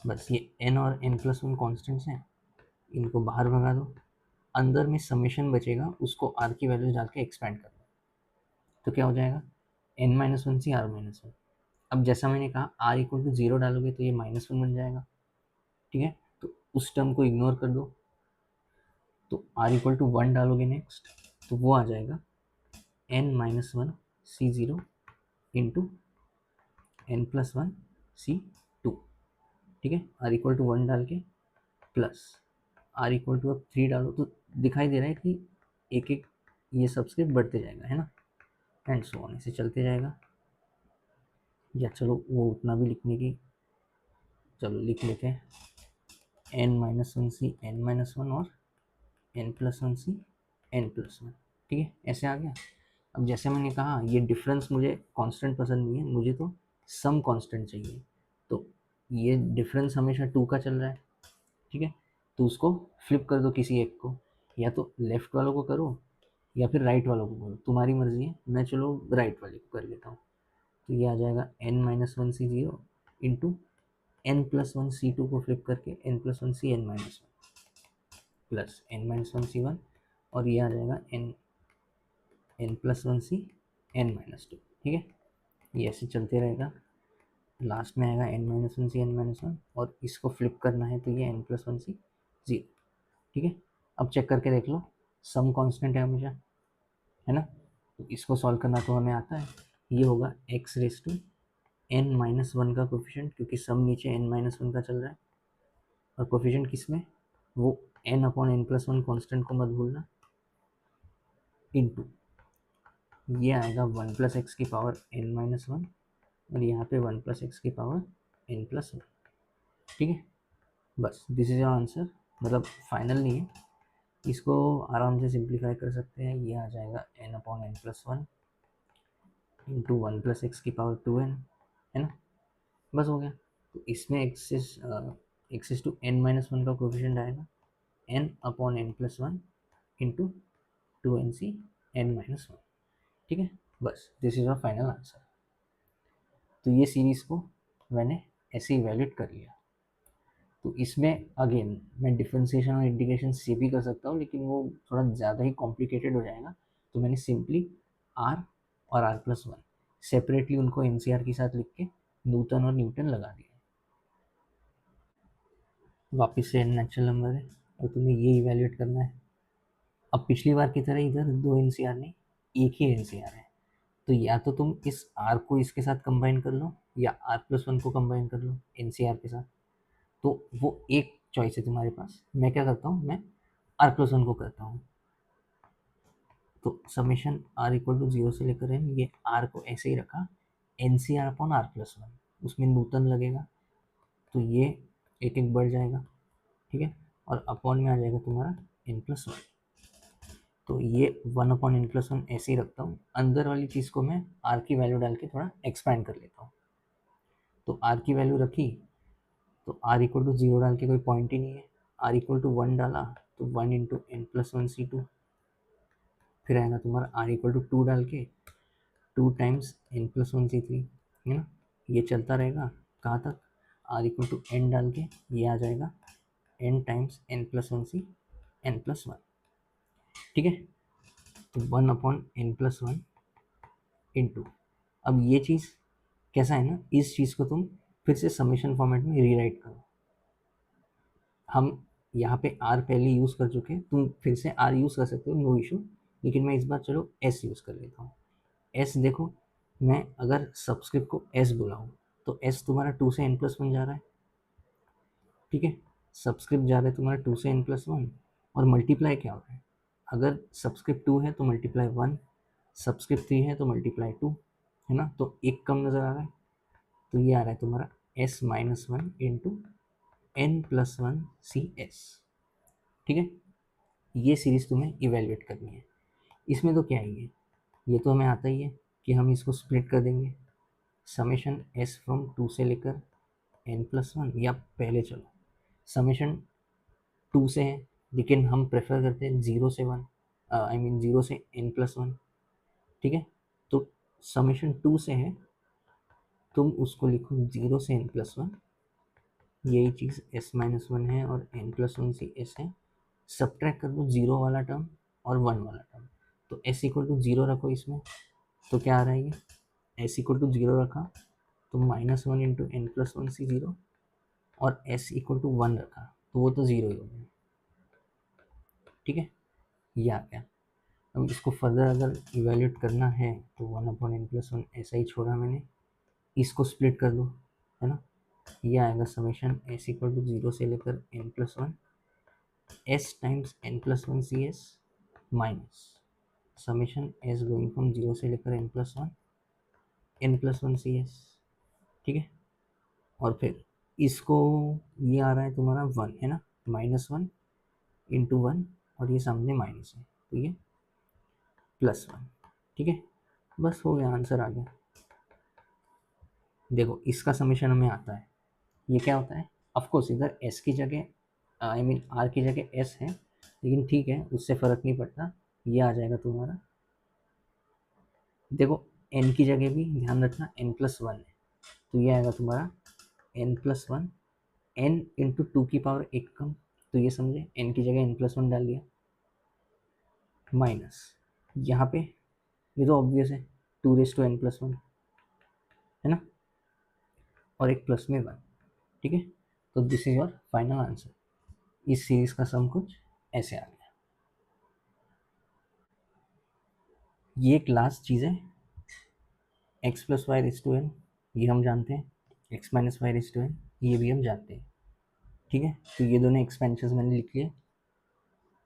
[SPEAKER 1] बस ये n और n प्लस वन कॉन्स्टेंट्स हैं, इनको बाहर भगा दो, अंदर में समेशन बचेगा, उसको आर की वैल्यू डाल के एक्सपेंड कर दो, तो क्या हो जाएगा n-1 सी r-1। अब जैसा मैंने कहा r इक्वल टू 0 डालोगे तो ये -1 बन जाएगा, ठीक है। तो उस टर्म को इग्नोर कर दो, तो r इक्वल टू 1 डालोगे नेक्स्ट, तो वो आ जाएगा n-1 c0 into n+1 c2, ठीक है। r इक्वल टू 1 डाल के प्लस r इक्वल टू अब 3 डालो, तो दिखाई दे रहा है कि एक एक ये सबस्क्रिप्ट बढ़ते जाएगा, है ना, एंड सो ऑन, ऐसे चलते जाएगा। या चलो वो उतना भी लिखने की, चलो लिख लेते हैं n-1 सी n-1 और n+1 सी n+1, ठीक है, ऐसे आ गया। अब जैसे मैंने कहा ये डिफरेंस मुझे कांस्टेंट पसंद नहीं है, मुझे तो सम कांस्टेंट चाहिए, तो ये डिफरेंस हमेशा 2 का चल रहा है, ठीक है। तो उसको फ्लिप कर दो किसी एक को, या तो लेफ्ट वालों को करो या फिर राइट वालों को करो, तुम्हारी मर्जी है। मैं चलो राइट वाले को कर लेता हूँ, तो ये आ जाएगा n-1 c0 into n+1 c2 को फ्लिप करके n+1 c n-1 plus n-1 c1, और ये आ जाएगा n+1 c n-2, ठीक है। ये ऐसे चलते रहेगा, लास्ट में आएगा n-1 c n-1, और इसको फ्लिप करना है तो ये n+1 c 0, ठीक है। अब चेक करके देख लो, सम कांस्टेंट है हमेशा, है ना, तो इसको सॉल्व करना तो हमें आता है। ये होगा x⁻n-1 का कोफिशिएंट, क्योंकि सम नीचे n-1 का चल रहा है, और कोफिशिएंट किस में, वो n/n+1 कांस्टेंट को मत भूलना, इनटू ये आएगा 1 + x की पावर n-1, और यहाँ पे 1 + x की पावर n+1, ठीक है। बस दिस इज योर आंसर, मतलब फाइनल नहीं है, इसको आराम से सिंप्लीफाई कर सकते हैं। ये आ जाएगा n/n+1 इंटू 1 + x की पावर 2n, है ना, बस हो गया। तो इसमें एक्सिस टू n-1 का कोफिशिएंट आएगा n/n+1 इंटू 2nc n-1, ठीक है। बस this is your final answer. तो ये सीरीज़ को मैंने ऐसे इवेल्यूएट कर लिया। तो इसमें अगेन मैं डिफ्रेंसिएशन और इंटीग्रेशन से भी कर सकता हूँ, लेकिन वो थोड़ा ज़्यादा ही कॉम्प्लिकेटेड हो जाएगा, तो मैंने सिंपली आर और r+1 सेपरेटली उनको एनसीआर के साथ लिख के न्यूटन और न्यूटन लगा दिया। वापस से नेचुरल नंबर है और तुम्हें ये इवेल्यूएट करना है। अब पिछली बार की तरह इधर 2 एनसीआर नहीं, एक ही एनसीआर है, तो या तो तुम इस आर को इसके साथ कंबाइन कर लो, या r+1 को कंबाइन कर लो एनसीआर के साथ, तो वो एक चॉइस है तुम्हारे पास। मैं क्या करता हूँ, मैं r+1 को करता हूँ, तो समेशन r इक्वल टू 0 से लेकर एन, ये r को ऐसे ही रखा, NCR/r+1, उसमें न्यूटन लगेगा, तो ये एक एक बढ़ जाएगा, ठीक है, और अपॉन में आ जाएगा तुम्हारा n+1, तो ये 1/n+1 ऐसे ही रखता हूँ। अंदर वाली चीज़ को मैं r की वैल्यू डाल के थोड़ा एक्सपैंड कर लेता हूँ, तो r की वैल्यू रखी, तो r इक्वल टू 0 डाल के कोई पॉइंट ही नहीं है, r इक्वल टू 1 डाला तो 1 इंटू n+1 c2, फिर आएगा तुम्हारा r इक्वल टू 2 डाल के 2 टाइम्स n+1 c3, है ना, ये चलता रहेगा कहाँ तक, r इक्वल टू n डाल के ये आ जाएगा n times n+1 c n+1, ठीक है। तो 1/n+1 इंटू, अब ये चीज़ कैसा है ना, इस चीज़ को तुम फिर से समेशन फॉर्मेट में रीराइट करो। हम यहाँ पे r पहले यूज़ कर चुके हैं, तुम फिर से r यूज़ कर सकते हो, नो इशू, लेकिन मैं इस बार चलो s यूज़ कर लेता हूँ। s देखो, मैं अगर सबस्क्रिप्ट को s बुलाऊँ तो s तुम्हारा 2 से n+1 जा रहा है, ठीक है, सबस्क्रिप्ट जा रहा है तुम्हारा 2 से n+1, और मल्टीप्लाई क्या हो रहा है, अगर सबस्क्रिप्ट 2 है तो मल्टीप्लाई 1, सबस्क्रिप्ट 3 है तो मल्टीप्लाई 2, है ना, तो एक कम नज़र आ रहा है, तो ये आ रहा है तुम्हारा s-1 इंटू n+1 cs, ठीक है। ये सीरीज़ तुम्हें इवेल्युएट करनी है। इसमें तो क्या ही है, ये तो हमें आता ही है कि हम इसको स्प्लिट कर देंगे, समेशन s फ्रॉम 2 से लेकर n+1, या पहले चलो समेशन 2 से है, लेकिन हम प्रेफर करते हैं 0 से 1, आई मीन 0 से n+1, ठीक है। तो समेशन 2 से है, तुम उसको लिखो 0 से n+1, यही चीज़ s-1 है और n+1 सी s है, सब्ट्रैक्ट कर दो 0 वाला टर्म और 1 वाला टर्म, तो s इक्वल टू 0 रखो इसमें, तो क्या आ रहा है ये, s इक्वल टू 0 रखा तो -1 इंटू एन प्लस वन सी 0, और s इक्वल टू 1 रखा तो वो तो 0 ही हो गया। ठीक है, ये आ गया। अब इसको फर्दर अगर इवेल्यूएट करना है तो 1/n+1 ऐसा ही छोड़ा मैंने, इसको स्प्लिट कर दो, है ना, ये आएगा समेशन s इक्वल टू 0 से लेकर n+1 s times n+1 C s minus summation s going from 0 से लेकर n+1 सी एस। ठीक है, और फिर इसको, ये आ रहा है तुम्हारा 1, है ना, -1 इंटू 1, और ये सामने माइनस है तो ये +1। ठीक है, बस हो गया, आंसर आ गया। देखो इसका समेशन हमें आता है, ये क्या होता है, ऑफकोर्स इधर s की जगह आई मीन r की जगह s है, लेकिन ठीक है उससे फ़र्क नहीं पड़ता, ये आ जाएगा तुम्हारा। देखो n की जगह भी ध्यान रखना n+1 है, तो ये आएगा तुम्हारा n+1, n इंटू 2 की पावर 1 कम, तो ये समझे n की जगह n+1 डाल दिया, माइनस यहाँ पे ये तो ऑब्वियस है 2n+1, है ना, और एक प्लस में 1। ठीक है, तो this is your final answer. इस सीरीज का सम कुछ ऐसे आ गया। ये एक लास्ट चीज़ है, x plus y raise to n, ये हम जानते हैं, x minus y raise to n ये भी हम जानते हैं। ठीक है, तो ये दोनों एक्सपेंशन मैंने लिख लिए,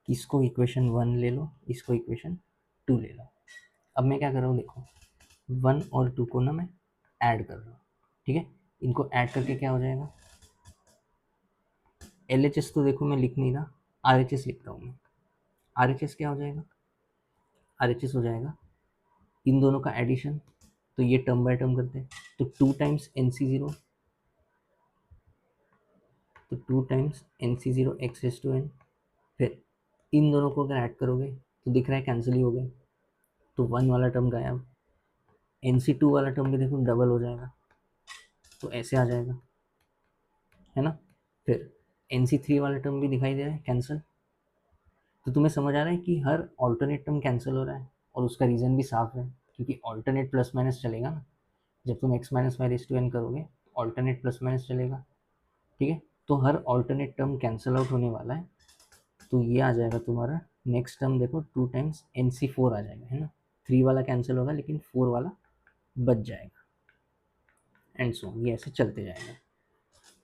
[SPEAKER 1] इसको इक्वेशन 1 ले लो, इसको इक्वेशन 2 ले लो। अब मैं क्या कर रहा हूँ, देखो 1 और 2 को ना मैं ऐड कर रहा हूँ। ठीक है, इनको ऐड करके क्या हो जाएगा, एल एच एस तो देखो मैं लिख नहीं रहा, आर एच एस लिखता हूँ मैं। आर एच एस क्या हो जाएगा, आर एच एस हो जाएगा इन दोनों का एडिशन, तो ये टर्म बाय टर्म करते हैं, तो 2 टाइम्स एन सी ज़ीरो, तो 2 times N C zero x raise to n, फिर इन दोनों को अगर ऐड करोगे तो दिख रहा है कैंसिल ही हो गए, तो 1 वाला टर्म गायब, एन सी 2 वाला टर्म भी देखो डबल हो जाएगा, तो ऐसे आ जाएगा, है ना, फिर एन सी 3 वाला टर्म भी दिखाई दे रहा है कैंसिल। तो तुम्हें समझ आ रहा है कि हर ऑल्टरनेट टर्म कैंसिल हो रहा है, और उसका रीज़न भी साफ है, क्योंकि ऑल्टरनेट प्लस माइनस चलेगा ना, जब तुम x minus y raise to n करोगे ऑल्टरनेट प्लस माइनस चलेगा। ठीक है, तो हर ऑल्टरनेट टर्म कैंसिल आउट होने वाला है, तो ये आ जाएगा तुम्हारा नेक्स्ट टर्म, देखो 2 टाइम्स एन सी 4 आ जाएगा, है ना, 3 वाला कैंसिल होगा लेकिन 4 वाला बच जाएगा, एंड सो ये ऐसे चलते जाएगा।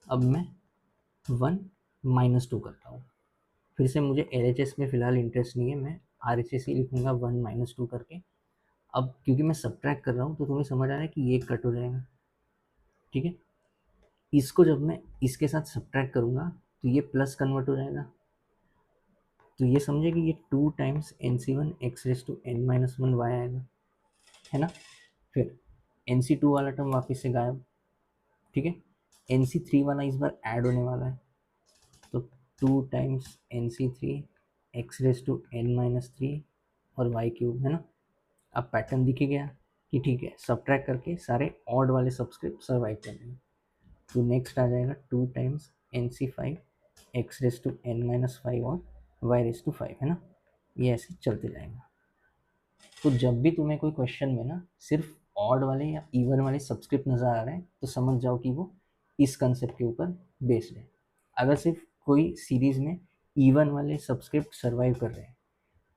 [SPEAKER 1] अब मैं 1 - 2 करता हूँ, फिर से मुझे एल एच एस में फ़िलहाल इंटरेस्ट नहीं है, मैं आर एच एस ही लिखूँगा 1 - 2 करके। अब क्योंकि मैं सब्ट्रैक्ट कर रहा हूँ तो तुम्हें समझ आ रहा है कि ये कट हो जाएगा। ठीक है, इसको जब मैं इसके साथ सब्ट्रैक्ट करूँगा तो ये प्लस कन्वर्ट हो जाएगा, तो ये समझे कि ये 2 times N C 1 x raise to n minus 1 y आएगा, है ना, फिर एन सी 2 वाला टर्म वापस से गायब। ठीक है, एन सी 3 वाला इस बार ऐड होने वाला है, तो 2 times N C 3 x raise to n minus 3 और वाई क्यूब, है ना। अब पैटर्न दिख गया कि ठीक है, सब्ट्रैक्ट करके सारे ऑड वाले सब्सक्रिप्ट सर्वाइव कर देंगे, तो नेक्स्ट आ जाएगा 2 times N C 5 x raise to n minus 5 और वाई रेज टू 5, है ना, ये ऐसे चलते जाएगा। तो जब भी तुम्हें कोई क्वेश्चन में ना सिर्फ ऑड वाले या इवन वाले सब्सक्रिप्ट नज़र आ रहे हैं तो समझ जाओ कि वो इस कंसेप्ट के ऊपर बेस्ड है। अगर सिर्फ कोई सीरीज़ में इवन वाले सब्सक्रिप्ट सर्वाइव कर रहे हैं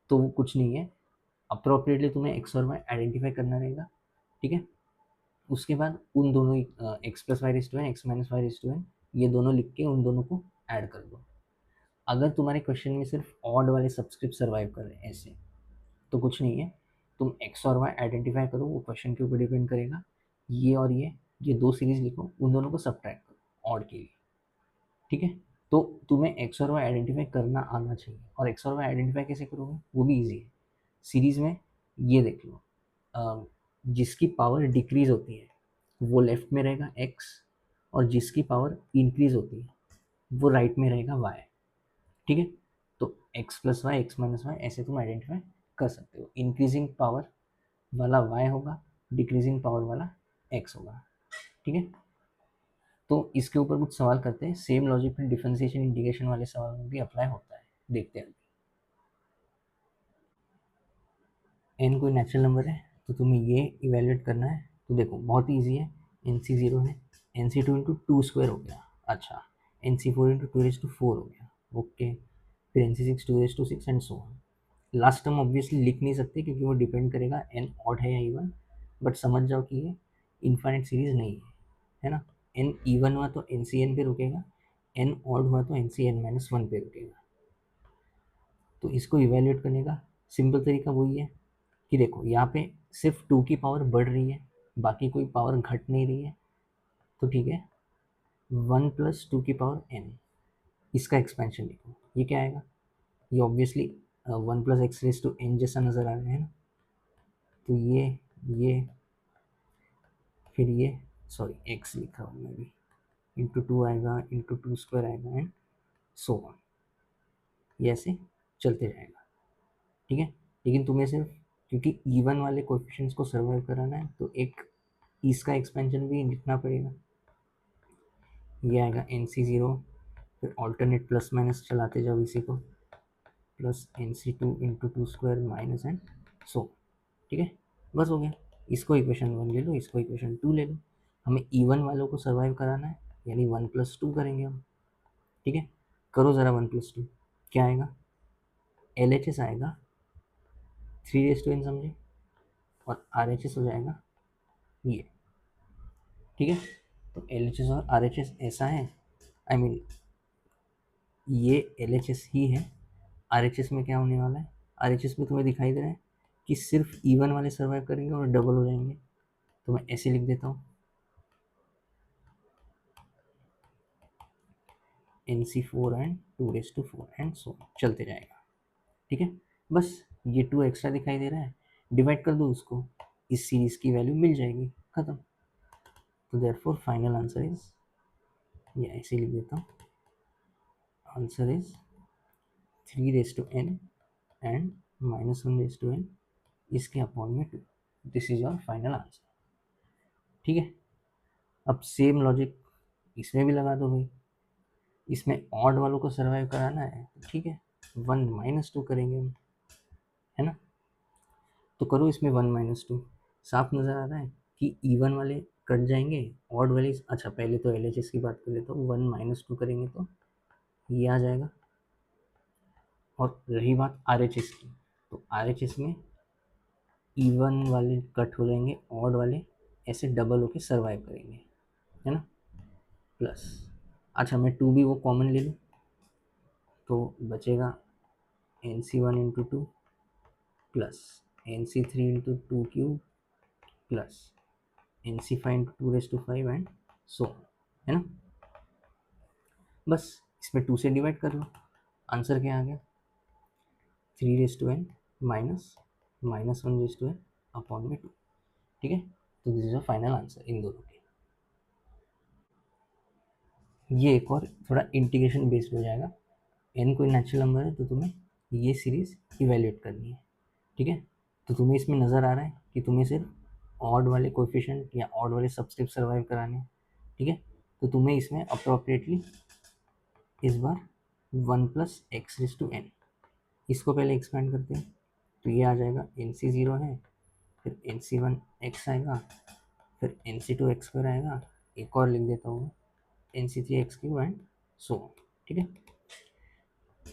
[SPEAKER 1] तो वो कुछ नहीं है, अप्रोप्रिएटली तुम्हें एक्स और वाई आइडेंटिफाई करना रहेगा। ठीक है, उसके बाद उन दोनों x plus y raise to n x minus y raise to n ये दोनों लिख के उन दोनों को ऐड कर दो। अगर तुम्हारे क्वेश्चन में सिर्फ ऑड वाले सब्सक्रिप्ट सर्वाइव कर रहे हैं ऐसे, तो कुछ नहीं है, तुम एक्स और वाई आइडेंटिफाई करो, वो क्वेश्चन के ऊपर डिपेंड करेगा। ये और ये दो सीरीज लिखो, उन दोनों को सब्ट्रैक्ट करो ऑड के लिए। ठीक है, तो तुम्हें एक्स और वाई आइडेंटिफाई करना आना चाहिए, और एक्स और वाई आइडेंटिफाई कैसे करोगे, वो भी ईजी है। सीरीज में ये देख लो, जिसकी पावर डिक्रीज होती है वो लेफ्ट में रहेगा एक्स, और जिसकी पावर इंक्रीज होती है वो राइट में रहेगा वाई। ठीक है, तो x plus y x minus y ऐसे तुम आइडेंटिफाई कर सकते हो। इंक्रीजिंग पावर वाला y होगा, डिक्रीजिंग पावर वाला x होगा। ठीक है, तो इसके ऊपर कुछ सवाल करते हैं, सेम लॉजिक में डिफरेंशिएशन इंटीग्रेशन वाले सवाल में भी अप्लाई होता है। देखते हैं। एन कोई नेचुरल नंबर है तो तुम्हें ये इवेल्युएट करना है। तो देखो बहुत ईजी है, एन सी जीरो है, N C two into two square हो गया, अच्छा n C four into two raise to four हो गया, ओके, फिर n C six two raise to six and so on. Last term obviously लिख नहीं सकते क्योंकि वो डिपेंड करेगा एन ऑड है या इवन, बट समझ जाओ कि ये इन्फाइनाइट सीरीज नहीं है ना। एन इवन हुआ तो एन सी एन पे रुकेगा, एन ऑड हुआ तो N C n minus one पे रुकेगा। तो इसको इवेल्युएट करने का सिंपल तरीका वही है कि देखो यहाँ पे सिर्फ टू की पावर बढ़ रही है, बाकी कोई पावर घट नहीं रही है, तो ठीक है, वन प्लस टू की पावर एन, इसका एक्सपेंशन लिखो, ये क्या आएगा, ये obviously one plus x raise to n जैसा नज़र आ रहा है ना। तो ये फिर ये, सॉरी एक्स लिखा हूँ मैं भी, इंटू टू आएगा, इंटू टू स्क्वायर आएगा एंड सो ऑन, ये ऐसे चलते जाएगा, ठीक है। लेकिन तुम्हें सिर्फ क्योंकि इवन वाले कोएफिशिएंट्स को सर्वाइव कराना है तो एक इसका एक्सपेंशन भी लिखना पड़ेगा, ये आएगा एन सी ज़ीरो, फिर ऑल्टरनेट प्लस माइनस चलाते जाओ इसी को, plus n C two into two square minus and so, ठीक है, बस हो गया। इसको इक्वेशन वन ले लो, इसको इक्वेशन टू ले लो, हमें इवन वालों को सर्वाइव कराना है, यानी वन प्लस टू करेंगे हम, ठीक है। करो ज़रा वन प्लस टू, क्या आएगा, एल एच एस आएगा, थ्री रेस टू एन समझे, और आर एच एस हो जाएगा ये, ठीक है। तो एल एच एस और आर एच एस ऐसा है, आई मीन ये एल एच एस ही है, आर एच एस में क्या होने वाला है, आर एच एस में तुम्हें दिखाई दे रहा है कि सिर्फ इवन वाले सर्वाइव करेंगे और डबल हो जाएंगे, तो मैं ऐसे लिख देता हूँ, n C four and two raise to four and so चलते जाएगा, ठीक है। बस ये टू एक्स्ट्रा दिखाई दे रहा है, डिवाइड कर दो उसको, इस सीरीज की वैल्यू मिल जाएगी, खत्म। तो देयरफॉर फाइनल आंसर इज, ये ऐसे लिख देता हूँ, answer is three raise to n and minus one raise to n, इसके अपॉन में two, this is your final answer, ठीक है। अब सेम लॉजिक इसमें भी लगा दो भाई, इसमें ऑड वालों को सर्वाइव कराना है तो ठीक है, वन माइनस टू करेंगे हम, है ना। तो करो इसमें वन माइनस टू, साफ नज़र आ रहा है कि इवन वाले कट जाएंगे, ऑड वाले, अच्छा पहले तो एल एच एस की बात कर लेता हूँ, वन माइनस टू करेंगे तो ये आ जाएगा। और रही बात आर एच एस की, तो आर एच एस में इवन वाले कट हो जाएंगे, ऑड वाले ऐसे डबल होके सर्वाइव करेंगे, है ना, प्लस, अच्छा मैं टू भी वो कॉमन ले लूँ तो बचेगा n C one into two plus n C three into two cube plus n C five into two raise to five and so, है ना। बस इसमें टू से डिवाइड कर लो, आंसर क्या आ गया, three raise to n minus minus one raise to n upon में टू, ठीक है। तो this is a final answer इन दोनों के। ये एक और थोड़ा इंटीग्रेशन बेस्ड हो जाएगा, एन कोई नेचुरल नंबर है तो तुम्हें ये सीरीज इवेल्युएट करनी है, ठीक है। तो तुम्हें इसमें नज़र आ रहा है कि तुम्हें सिर्फ ऑड वाले कोएफिशिएंट या ऑड वाले सबस्क्रिप्ट सर्वाइव कराने हैं, ठीक है। तो तुम्हें इसमें अप्रोप्रिएटली इस बार one plus x raise to N, इसको पहले एक्सपेंड करते हैं, तो ये आ जाएगा एन सी ज़ीरो है, फिर एन सी वन एक्स आएगा, फिर n C two x square आएगा, एक और लिख देता हूँ n C three x cube and so, ठीक है।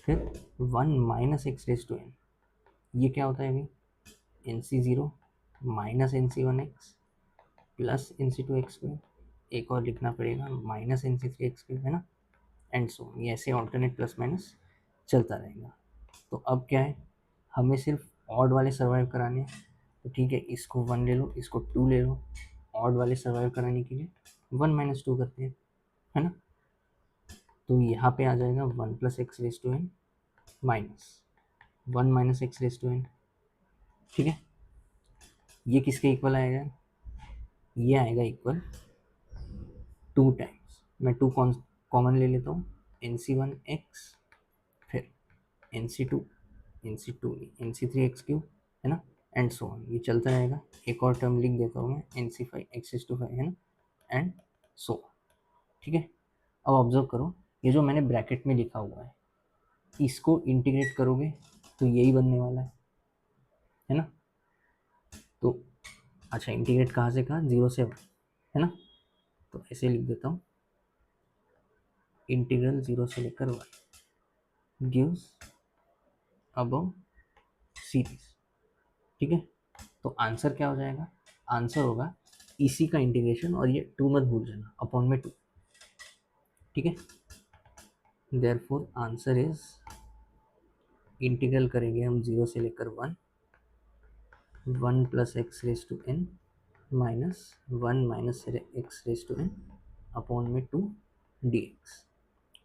[SPEAKER 1] फिर one minus x raise to n, ये क्या होता है अभी, n C zero minus n C one x plus n C two x square, एक और लिखना पड़ेगा minus n C three x cube, है ना, एंड सो, ये ऐसे ऑल्टरनेट प्लस माइनस चलता रहेगा। तो अब क्या है, हमें सिर्फ ऑड वाले सर्वाइव कराने हैं, तो ठीक है, इसको वन ले लो, इसको टू ले लो, ऑड वाले सर्वाइव कराने के लिए वन माइनस टू करते हैं, है ना। तो यहाँ पे आ जाएगा one plus x raise to n minus one minus x raise to n, ठीक है। ये किसके इक्वल आएगा, ये आएगा इक्वल टू टाइम्स, मैं टू कॉमन ले लेता हूँ, एन सी वन एक्स, फिर n C two, n C two n C three x cube, है ना, एंड सो ऑन, ये चलता रहेगा। एक और टर्म लिख देता हूँ मैं, n C five x s two five, है ना, एंड सो, ठीक है। अब ऑब्जर्व करो, ये जो मैंने ब्रैकेट में लिखा हुआ है इसको इंटीग्रेट करोगे तो यही बनने वाला है ना। तो अच्छा, इंटीग्रेट कहाँ से कहाँ, 0 से 1, है ना। तो ऐसे लिख देता हूँ, इंटीग्रल 0 से लेकर 1 गिव्स अबव सीरीज। ठीक है, तो आंसर क्या हो जाएगा, आंसर होगा इसी का इंटीग्रेशन, और ये 2 मत भूल जाना, अपॉन में 2। ठीक है, देयरफॉर आंसर इज, इंटीग्रल करेंगे हम 0 से लेकर 1 plus x raise to n minus 1 minus x raise to n upon में 2 डी एक्स।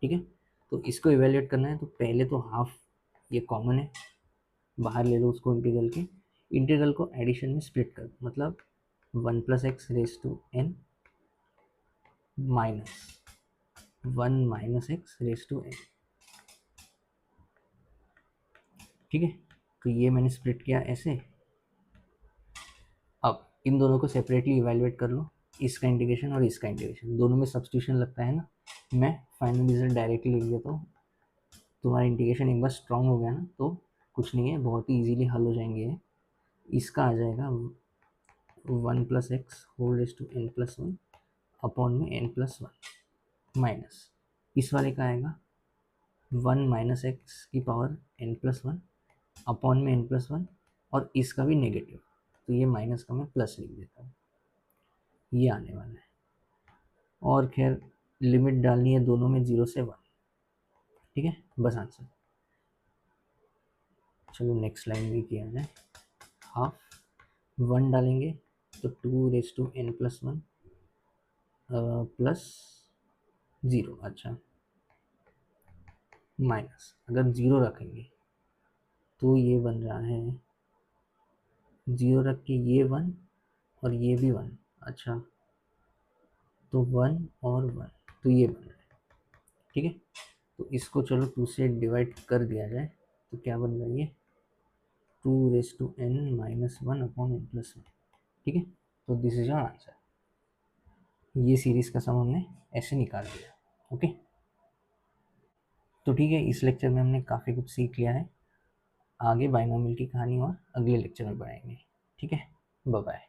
[SPEAKER 1] ठीक है, तो इसको इवेल्यूएट करना है, तो पहले तो हाफ ये कॉमन है, बाहर ले लो उसको इंटीग्रल के, इंटीग्रल को एडिशन में स्प्लिट कर दो, मतलब 1 plus x raise to n minus 1 minus x raise to n. ठीक है, तो ये मैंने स्प्लिट किया ऐसे। अब इन दोनों को सेपरेटली इवेल्युएट कर लो, इसका इंटीग्रेशन और इसका इंटीग्रेशन, दोनों में सब्स्टिट्यूशन लगता है ना। मैं फाइनल रिजल्ट डायरेक्टली लिख देता हूँ, तुम्हारा इंटीग्रेशन एक बार स्ट्रॉन्ग हो गया ना तो कुछ नहीं है, बहुत ही इजीली हल हो जाएंगे ये। इसका आ जाएगा 1 plus x whole raise to n plus 1 upon में एन प्लस 1 माइनस, इस वाले का आएगा 1 माइनस एक्स की पावर एन प्लस 1 अपॉन में एन प्लस 1, और इसका भी नेगेटिव, तो ये माइनस का मैं प्लस लिख देता हूँ, ये आने वाला है। और खैर लिमिट डालनी है दोनों में 0 से 1। ठीक है, बस आंसर। चलो नेक्स्ट लाइन भी किया जाए, हाफ 1 डालेंगे तो 2 raise to n plus 1 plus 0, अच्छा माइनस, अगर 0 रखेंगे तो ये बन रहा है 0 रख के ये 1 और ये भी 1, अच्छा तो 1 और 1, तो ये बन रहा है। ठीक है, तो इसको चलो 2 से डिवाइड कर दिया जाए, तो क्या बन रहा है ये 2 raise to n minus 1 upon n plus 1। ठीक है, तो दिस इज योर आंसर। ये सीरीज का सम हमने ऐसे निकाल दिया। ओके, तो ठीक है, इस लेक्चर में हमने काफ़ी कुछ सीख लिया है, आगे बाइनोमियल की कहानी और अगले लेक्चर में पढ़ाएंगे। ठीक है, बाय बाय।